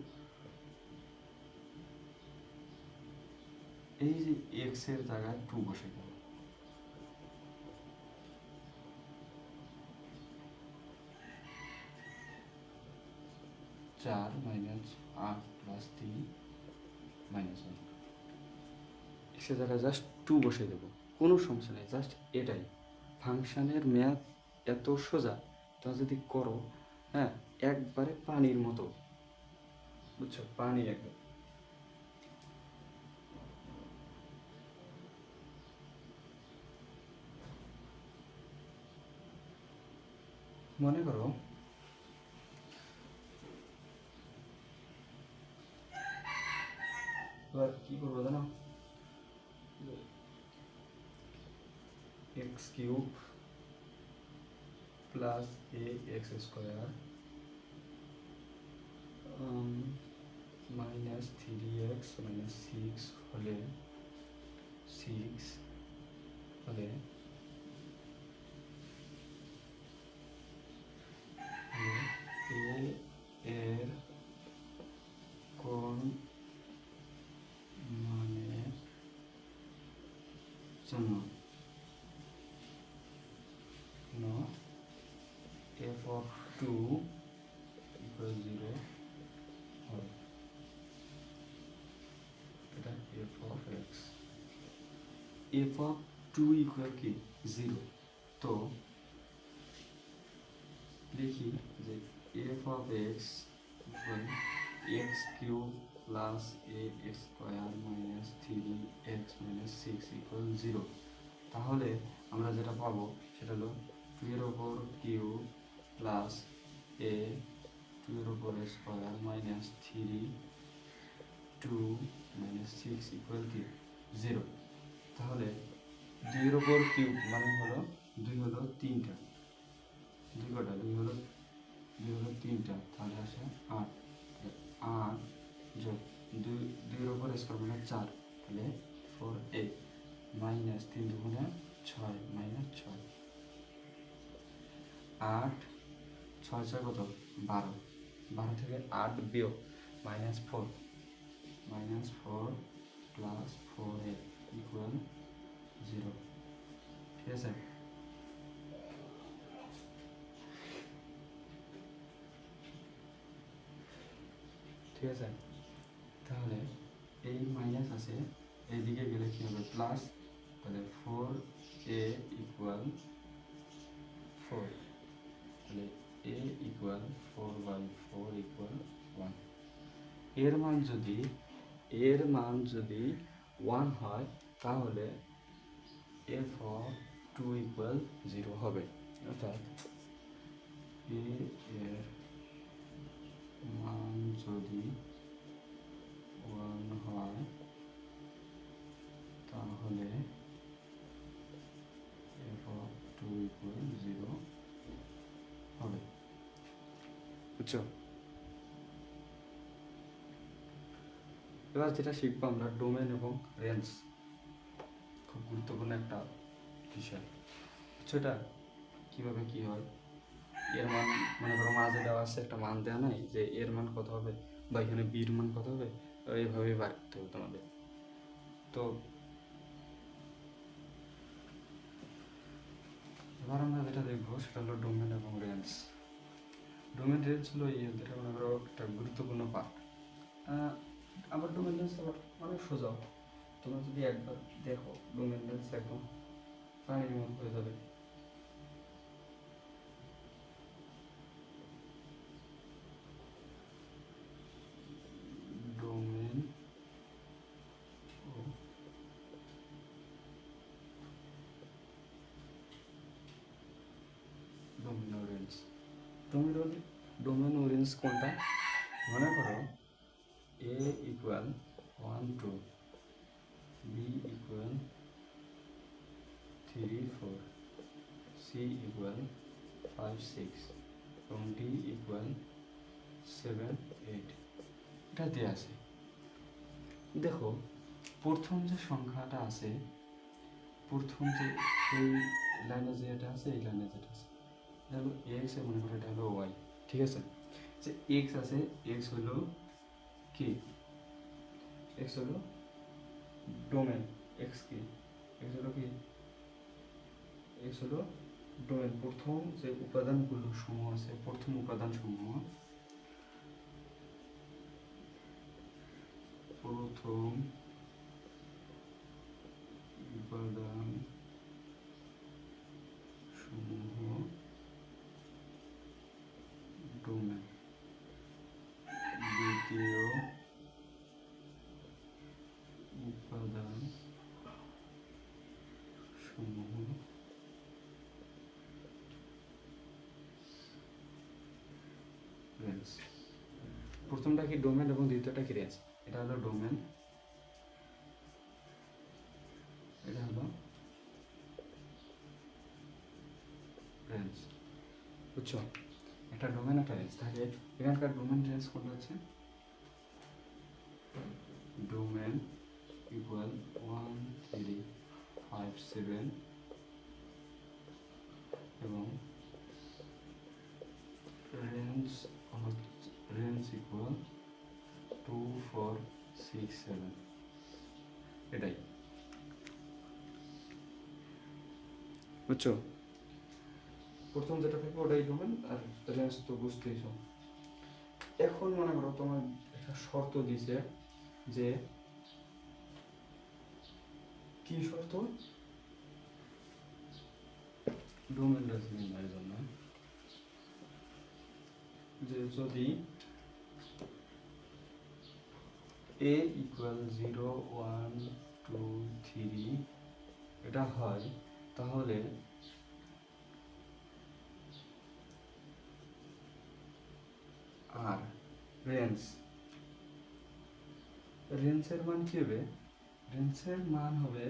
এই যে এক্স এর জায়গায় 2 বসে গেল, চার মাইনাস 8 প্লাস 3 মাইনাস 1, এক্সের জায়গায় জাস্ট 2 বসে দেবো, কোনো সমস্যা নেই, জাস্ট এটাই। ফাংশনের মেয়াদ এত সোজা, তা যদি করো, হ্যাঁ, একবারে পানির মতো, বুঝছো, পানি একদম। মনে করো এবার কি করবো জানো? X cube plus a x square minus 3x minus 6 হলে 6 হলে এ এর কোন মানের জন্য এফ অফ 2 ইকুয়াল 0 হয়। এটা F of x, F of 2 equal কি 0, তো লিখি যে F of x equal x cube plus a x square minus 3x minus 6 equal 0। তাহলে আমরা যেটা পাবো সেটা হলো 2 এর ওপর কিউব প্লাস এ 2 এর ওপর স্কোয়ার মাইনাস 3 2 মাইনাস 6 ইকুয়াল কি 0। তাহলে 2 এর ওপর কিউব মানে হলো 2 হলো 3টা, 2 কটা, 2 হলো 3টা, তাহলে আসে 8, 8 যোগ 2 2 এর ওপর স্কোয়ার মানে 4, তাহলে 4a মাইনাস 3 দুগুণে 6 মাইনাস 6, 8 6 6 কত 12, 12 থেকে 8 বিয়োগ মাইনাস 4 প্লাস 4a ইকুয়াল 0। ঠিক আছে? ঠিক আছে, তাহলে এই মাইনাস আছে, এইদিকে গেলে কি হবে প্লাস, তাহলে 4a ইকুয়াল 4, তাহলে a ইকুয়াল 4/4 ইকুয়াল 1। এর মান যদি 1 হয় তাহলে f of 2 ইকুয়াল 0 হবে, অর্থাৎ a এর মান যদি 1 হয় তাহলে f of 2 ইকুয়াল 0 হবে, বুঝছো? এবার যেটা শিখবো আমরা ডোমেন এবং রেঞ্জ, খুব গুরুত্বপূর্ণ একটা বিষয়। সেটা কিভাবে কি হয়, এর মান মনে করো মাঝে দেওয়া আছে, একটা মান দেওয়া নাই যে এর মান কত হবে বা এখানে বির মান কত হবে, এইভাবে বার করতে হবে তোমাদের। তো এবার আমরা যেটা দেখবো সেটা হলো ডোমেন এবং রেঞ্জ। ডোমেন রেঞ্জ হলো এদের মনে করো একটা গুরুত্বপূর্ণ পার্ট। আবার ডোমেন রেঞ্জ আবার অনেক সোজা, তোমরা যদি একবার দেখো ডোমেন রেঞ্জ একদম পানির মতো হয়ে যাবে। ডোমেন ও ডোমেন ও রেঞ্জ, ডোমেন ও রেঞ্জ কোনটা? মনে করো a equal 1 2, b equal 3 4, c equal 5 6 এবং d ইকুয়াল 7 8, এটা দিয়ে আছে। দেখো প্রথম যে সংখ্যাটা আছে, প্রথম যে এই লাইনে যেটা আছে, এই লাইনে যেটা আছে এটা হলো এক্স, মনে করো এটা হলো ওয়াই, ঠিক আছে? যে এক্স আছে, এক্স হলো কি, এক্স হলো ডোমেন, এক্স কি, এক্স হলো কি, এক্স হলো ডোমেন। প্রথম যে উপাদানগুলো সমূহ আছে, প্রথম উপাদান সমূহ, প্রথম উপাদান সমূহ ডোমেন, দ্বিতীয় উপাদান সমূহ রেঞ্জ। প্রথমটা কি ডোমেন এবং দ্বিতীয়টা কি রেঞ্জ? এটা হলো ডোমেন, এটা হলো রেঞ্জ, বুঝছো? একটা ডোমেন একটা রেঞ্জ থাকে। এখানকার ডোমেন রেঞ্জ কোনটা হচ্ছে, ডোমেন ইকুয়াল 1 3 5 7 এবং রেঞ্জ ইকুয়াল 2 4 6 7, এটাই, বুঝছো? প্রথম যেটা থাকবে ওটাই ডোমেন, আর রেঞ্জ তো বুঝতেইছ। এখন মনে করো তোমার একটা শর্ত দিছে, যে কি শর্ত, ডোমেন রেঞ্জ নির্ণয়ের জন্য, যে যদি a ইকুয়াল 0 1 2 3 এটা হয় তাহলে আর রেঞ্জের মান কি হবে, রেঞ্জের মান হবে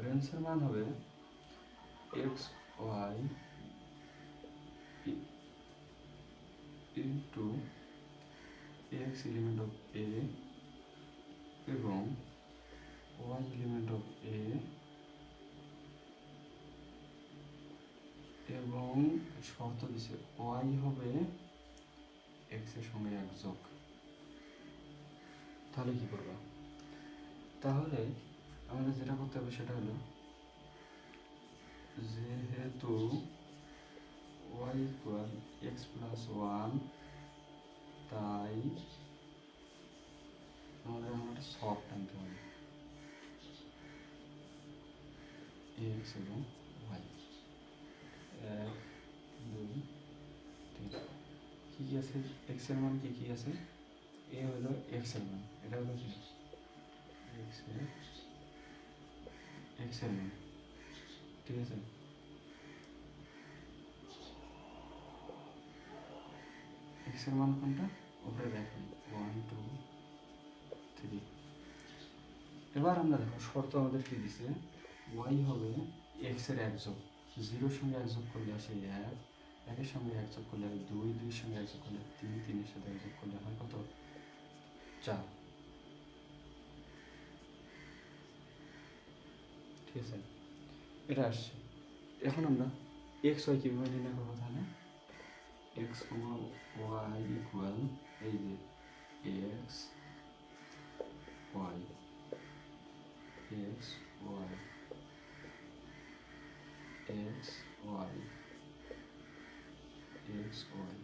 রেঞ্জের মান হবে x y into x element of a এবং y এলিমেন্ট অফ a এবং শর্ত দিছে y হবে x এর সঙ্গে 1 যোগ, তাহলে কি করবা? তাহলে আমাদের যেটা করতে হবে সেটা হলো, যেহেতু y equal x plus one, তাই আমাদের একটা সব টানতে হবে এক্স এবং ওয়াই। 1 2 3। কী কী আছে? এক্স এর মান কী আছে? এ হলো এক্স এর মান, এটা হলো কি এক্স এর মান, ঠিক আছে? এক্স এর মান কোনটা? ওপরে দেখেন 1 2 3। এবার আমরা দেখো শর্ত আমাদের কি দিছে, ওয়াই হবে এক্স এর এক যোগ, জিরোর সঙ্গে এক যোগ করলে আসে 1, একের সঙ্গে এক যোগ করলে 2, 2-এর সঙ্গে এক যোগ করলে 3, 3-এর সাথে এক যোগ করলে হয় কত? 4, ঠিক আছে? এটা আসছে। এখন আমরা এক্স ওয়াই কীভাবে নির্ণয় করবো? তাহলে এক্স ওয়াই ইকুয়াল এই যে x y, x y, x y, x y,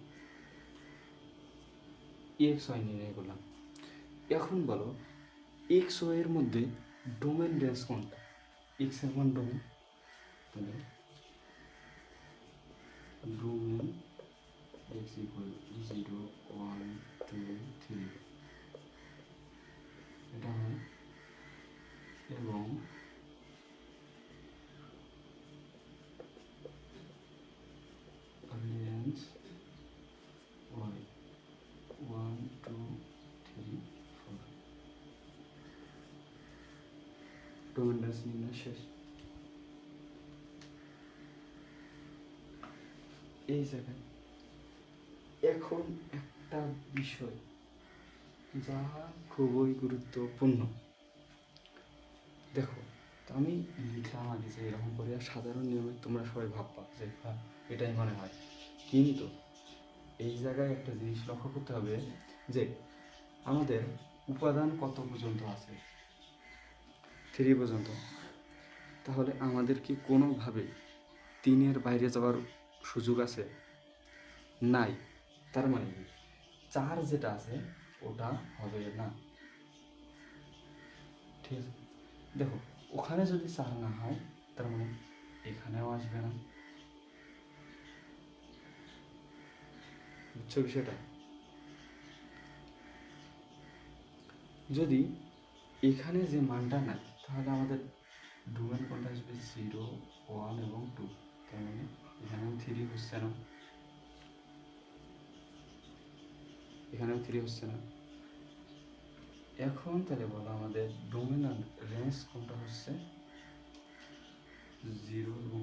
x y নির্ণয় করলাম। এখন বলো এক্স ওয়াই এর মধ্যে ডোমেন রেঞ্জ কোনটা? এক্স এর মান ডোমেন, তাহলে ডোমেন এক্স ইকুয়াল 0 1 2 3 এটা হয়, এবং রেঞ্জ ওয়াই 1 2 3 4। ডোমেন রেঞ্জ নির্ণয় শেষ। এই জায়গায় এখন একটা বিষয় যা খুবই গুরুত্বপূর্ণ, দেখো তো আমি লিখলাম আগে যে এরকম করে, সাধারণ নিয়মে তোমরা সবাই ভাববা যে হ্যাঁ এটাই মনে হয়, কিন্তু এই জায়গায় একটা জিনিস লক্ষ্য করতে হবে যে আমাদের উপাদান কত পর্যন্ত আছে? 3 পর্যন্ত। তাহলে আমাদের কি কোনোভাবে 3-এর বাইরে যাওয়ার সুযোগ আছে? নাই। তার মানে 4 যেটা আছে ওটা হবে না, ঠিক আছে? দেখো ওখানে যদি 4 না হয় তার মানে এখানেও আসবে না, বুঝছো বিষয়টা? যদি এখানে যে মানটা নাই তাহলে আমাদের ডোমেন কোনটা আসবে? 0 1 এবং 2। তার মানে এখানেও 3 হচ্ছে না, এখানেও 3 হচ্ছে না। এখন তাহলে বলো আমাদের ডোমেন আর রেঞ্জ কোনটা হচ্ছে? 0 এবং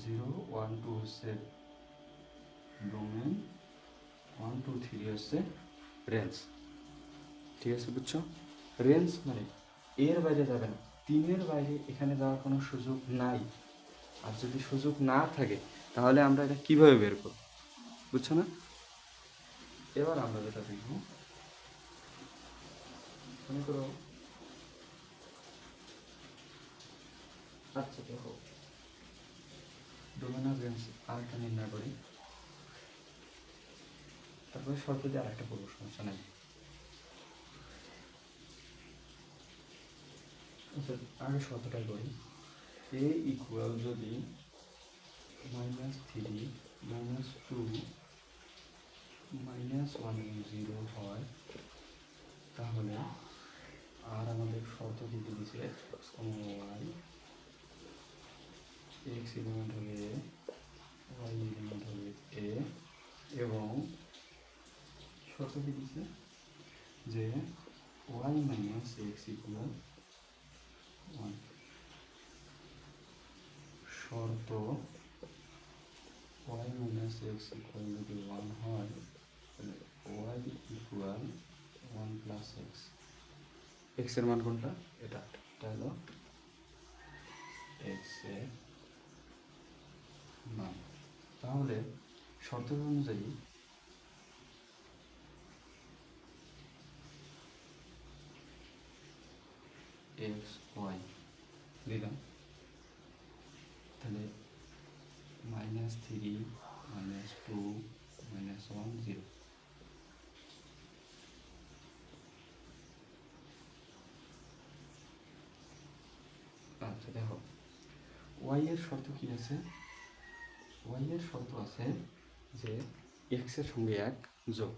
0 1 2 হচ্ছে ডোমেন, 1 2 3 হচ্ছে রেঞ্জ, ঠিক আছে? বুঝছো? রেঞ্জ মানে এর বাইরে যাবে না, 3-এর বাইরে এখানে যাওয়ার কোনো সুযোগ নাই। আর যদি সুযোগ না থাকে তাহলে আমরা এটা কিভাবে বের করব? বুঝছো না? এবার আমরা যেটা দেখব, মনে করো আচ্ছা দেখো ডোমেন আর রেঞ্জ আরেকটা নির্ণয় করি, তারপরে শর্ত দিয়ে আরেকটা করবো, সমস্যা নেই। আচ্ছা আগে শর্তটাই করি। এ ইকুয়াল যদি -3 -2 -1 0 হয়, তাহলে আর আমাদের শর্ত দিতে দিচ্ছে এক্স ওয়াই, এক্স এলিমেন্ট হবে এ, ওয়াই এলিমেন্ট হবে এ, এবং শর্ত কি দিচ্ছে যে ওয়াই মাইনাস এক্স ইকুয়াল 1। শর্ত ওয়াই মাইনাস এক্স ইকুয়াল যদি 1 হয় তাহলে ওয়াই ইকুয়াল 1 প্লাস এক্স। এক্সের মান কোনটা? এটা হলো এক্সের মান। তাহলে শর্ত অনুযায়ী দিলাম, তাহলে -3 -2 -1 0। আচ্ছা দেখো, ওয়াই এর শর্ত কি আছে? ওয়াই এর শর্ত আছে যে এক্স এর সঙ্গে 1 যোগ,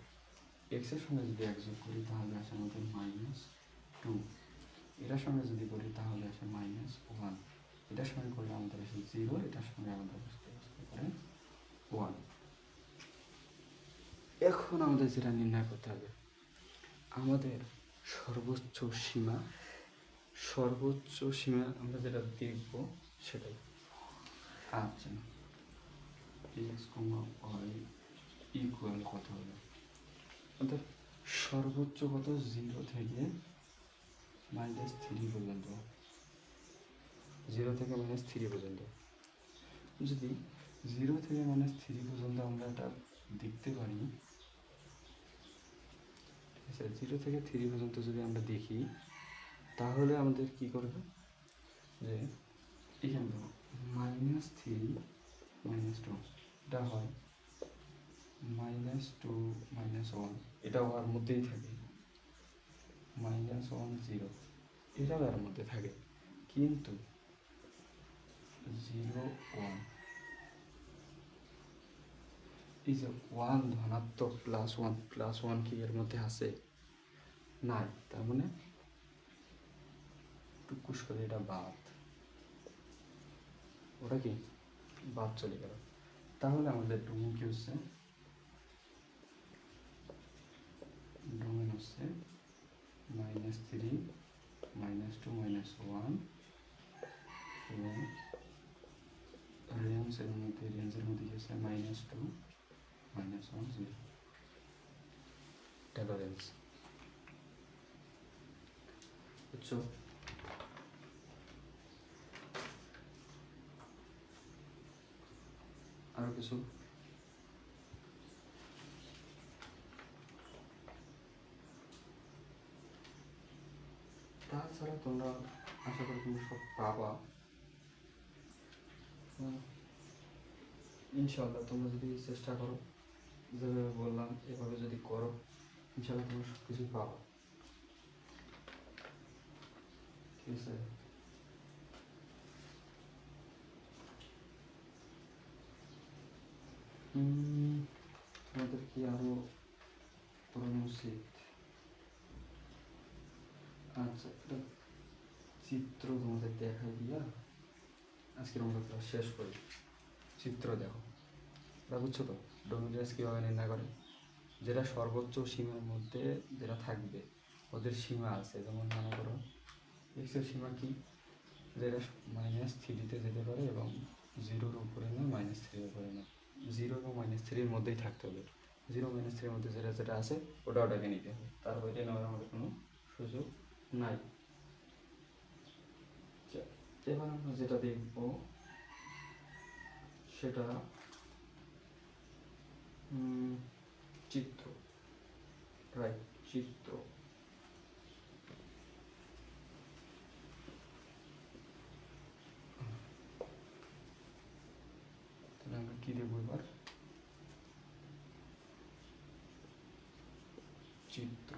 এক্স এর সঙ্গে যদি 1 যোগ করি তাহলে আসে আমাদের -2, এটার সঙ্গে যদি করি তাহলে আসে -1, এটার সঙ্গে করলে আমাদের আসে 0, এটার সঙ্গে আমাদের আসতে পারে 1। এখন আমাদের যেটা নির্ণয় করতে হবে, আমাদের সর্বোচ্চ সীমা আমরা যেটা দেখব সেটাই। আচ্ছা, এক্স ওয়াই ইকুয়াল কত হলো? আমাদের সর্বোচ্চ কত? 0 থেকে -3 পর্যন্ত, 0 থেকে -3 পর্যন্ত। যদি 0 থেকে -3 পর্যন্ত আমরা এটা দেখতে পারি, ঠিক আছে, 0 থেকে 3 পর্যন্ত যদি আমরা দেখি তাহলে আমাদের কি করবে, যে এখানে দেখো -3 -2, এটা হয় -2 -1, এটাও আর মধ্যেই থাকে, -1 0, এটাও এর মধ্যে থাকে, কিন্তু 0 1, এই যে 1 ধনাত্মক +1 কি এর মধ্যে আছে? নাই, তার মানে টুকুস করে এটা বাদ, ওটা কি বাদ চলে গেল। তাহলে আমাদের ডোমেন কি হচ্ছে? ডোমেন হচ্ছে -3 -2 -1, এবং রেঞ্জের মধ্যে কি আছে? -2 -1 0, টলারেন্স। বুঝছো? আরো কিছু? তাছাড়া তোমরা আশা করি তোমরা সব পাবা ইনশাআল্লাহ। তোমরা যদি চেষ্টা করো, যেভাবে বললাম এভাবে যদি করো, ইনশাআল্লাহ তোমরা সব কিছু পাবা, ঠিক আছে? তোমাদের কি আরো পড়ানো উচিত? আচ্ছা, একটা চিত্র তোমাদের দেখাই দিয়া আজকের আমরা ক্লাস শেষ করি। চিত্র দেখো, এটা বুঝছো তো ডোমেন রেঞ্জ কীভাবে নির্ণয় করে? যেটা সর্বোচ্চ সীমার মধ্যে যেটা থাকবে, ওদের সীমা আছে। যেমন মনে করো এক্সের সীমা কি, যেটা -3-তে যেতে পারে এবং 0-র উপরে না, -3-র উপরে না, 0 এবং -3-র মধ্যেই থাকতে হবে। 0 -3-র মধ্যে যেটা যেটা আছে ওটাকে নিতে হবে, তার বাইরে নেওয়ার আমাদের কোনো সুযোগ নাই। এবার আমরা যেটা দেখব সেটা চিত্র, রাইট, চিত্র। তাহলে আমরা কি দেখবো এবার? চিত্র।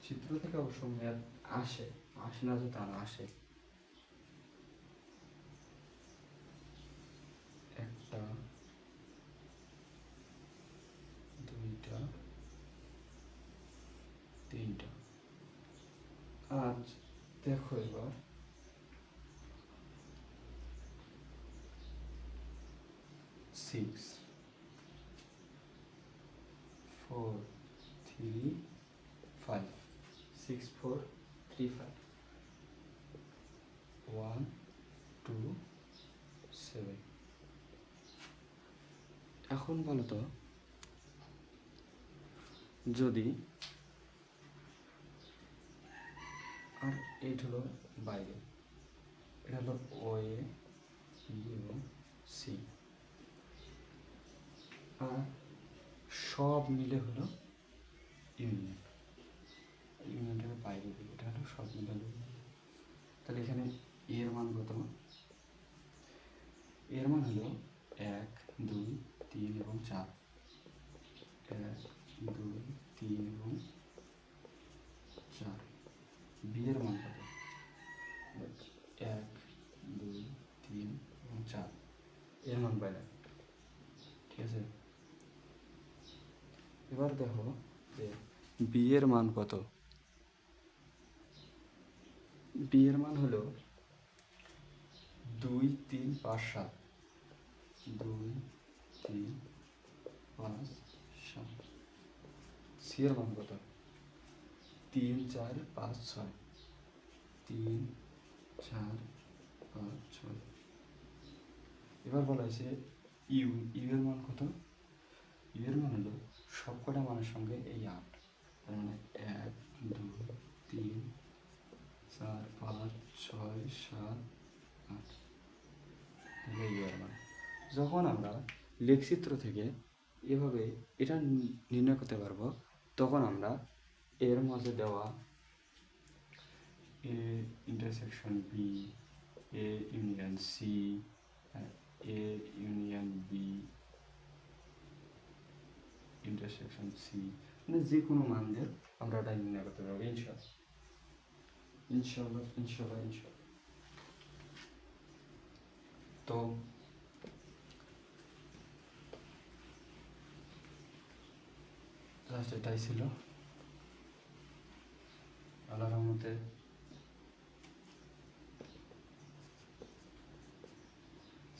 চিত্র থেকে অবশ্য ম্যাথ আসে, আসে না যে তা না, আসে। একটা, দুইটা, তিনটা। আজ দেখো এবার সিক্স, 4 3 5, 6 4 3 5, 1 2 7। এখন বলো তো, যদি আর এইটা হলো বাইরে, এটা হলো ও এ, বি এবং সি, আর সব মিলে হলো ইউনিয়ন। ইউনিয়নটাকে বাইরে দিই, এটা হলো সব মিলে। তাহলে এখানে এর মান কত? এর মান হলো 1, 2, 3 এবং 4। 1, 2, 3 এবং 4। বি এর মান কত? 1, 2, 3 এবং 4। এর মান পাইলাম, ঠিক আছে। এবার দেখো যে বি এর মান কত। বি এর মান হলো 2, 3, 5, 7। 2, 3, 5, 7। সি এর মান কত? 3, 4, 5, 6। 3, 4, 5, 6। এবার বলা হয়েছে ইউ এর মান কত? ইউ এর মান হলো সবকটা মানের সঙ্গে এই 8। তার মানে 1, 2, 3, 4, 5, 6, 7, 8। তাহলে ইউ এর মান। যখন আমরা লেখচিত্র থেকে এভাবে এটা নির্ণয় করতে পারবো, তখন আমরা এর মাঝে দেওয়া A intersection B, A union C, A union B intersection C, মানে যে কোনো মান দিয়ে আমরা এটা নির্ণয় করতে পারবো ইনশাআল্লাহ। ইনশাআল্লাহ ইনশাআল্লাহ ইনশাআল্লাহ। তো জাস্ট এটাই ছিল। আল্লাহর রহমতে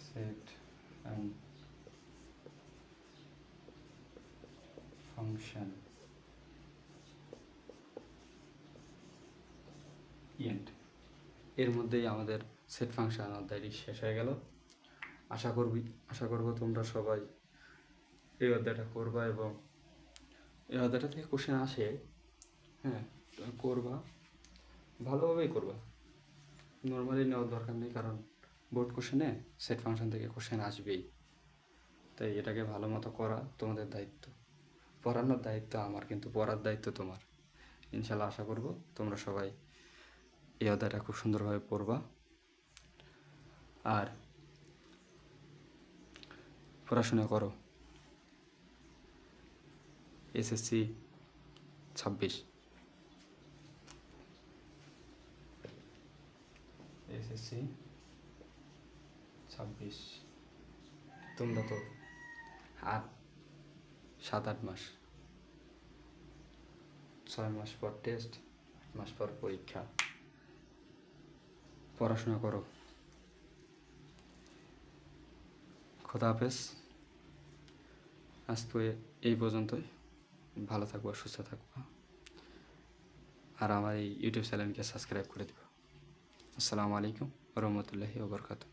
সেট অ্যান্ড ফাংশন এন্ড এর মধ্যেই আমাদের সেট ফাংশন অধ্যায়টি শেষ হয়ে গেল। আশা করব তোমরা সবাই এই অধ্যায়টা করবা এবং এই অধ্যায়টা থেকে কোশ্চেন আসে, হ্যাঁ করবা, ভালোভাবেই করবা। নর্মালি নেওয়ার দরকার নেই, কারণ বোর্ড কোশ্চেনে সেট ফাংশন থেকে কোশ্চেন আসবেই। তাই এটাকে ভালো মতো করা তোমাদের দায়িত্ব। পড়ানোর দায়িত্ব আমার, কিন্তু পড়ার দায়িত্ব তোমার। ইনশাল্লাহ আশা করব তোমরা সবাই এই অধ্যায়টা খুব সুন্দরভাবে পড়বা। আর পড়াশোনা করো। SSC 26, SSC 26। তোমরা তো আর 7-8 মাস, 6 মাস পর টেস্ট, 8 মাস পর পরীক্ষা। পড়াশোনা করো। খোদা হাফেজ। আজকে এই পর্যন্তই। ভালো থাকবা, সুস্থ থাকবা, আর আমার এই ইউটিউব চ্যানেলকে সাবস্ক্রাইব করে দিবা। আসসালামু আলাইকুম ওয়া রাহমাতুল্লাহি ওয়া বারাকাতুহু।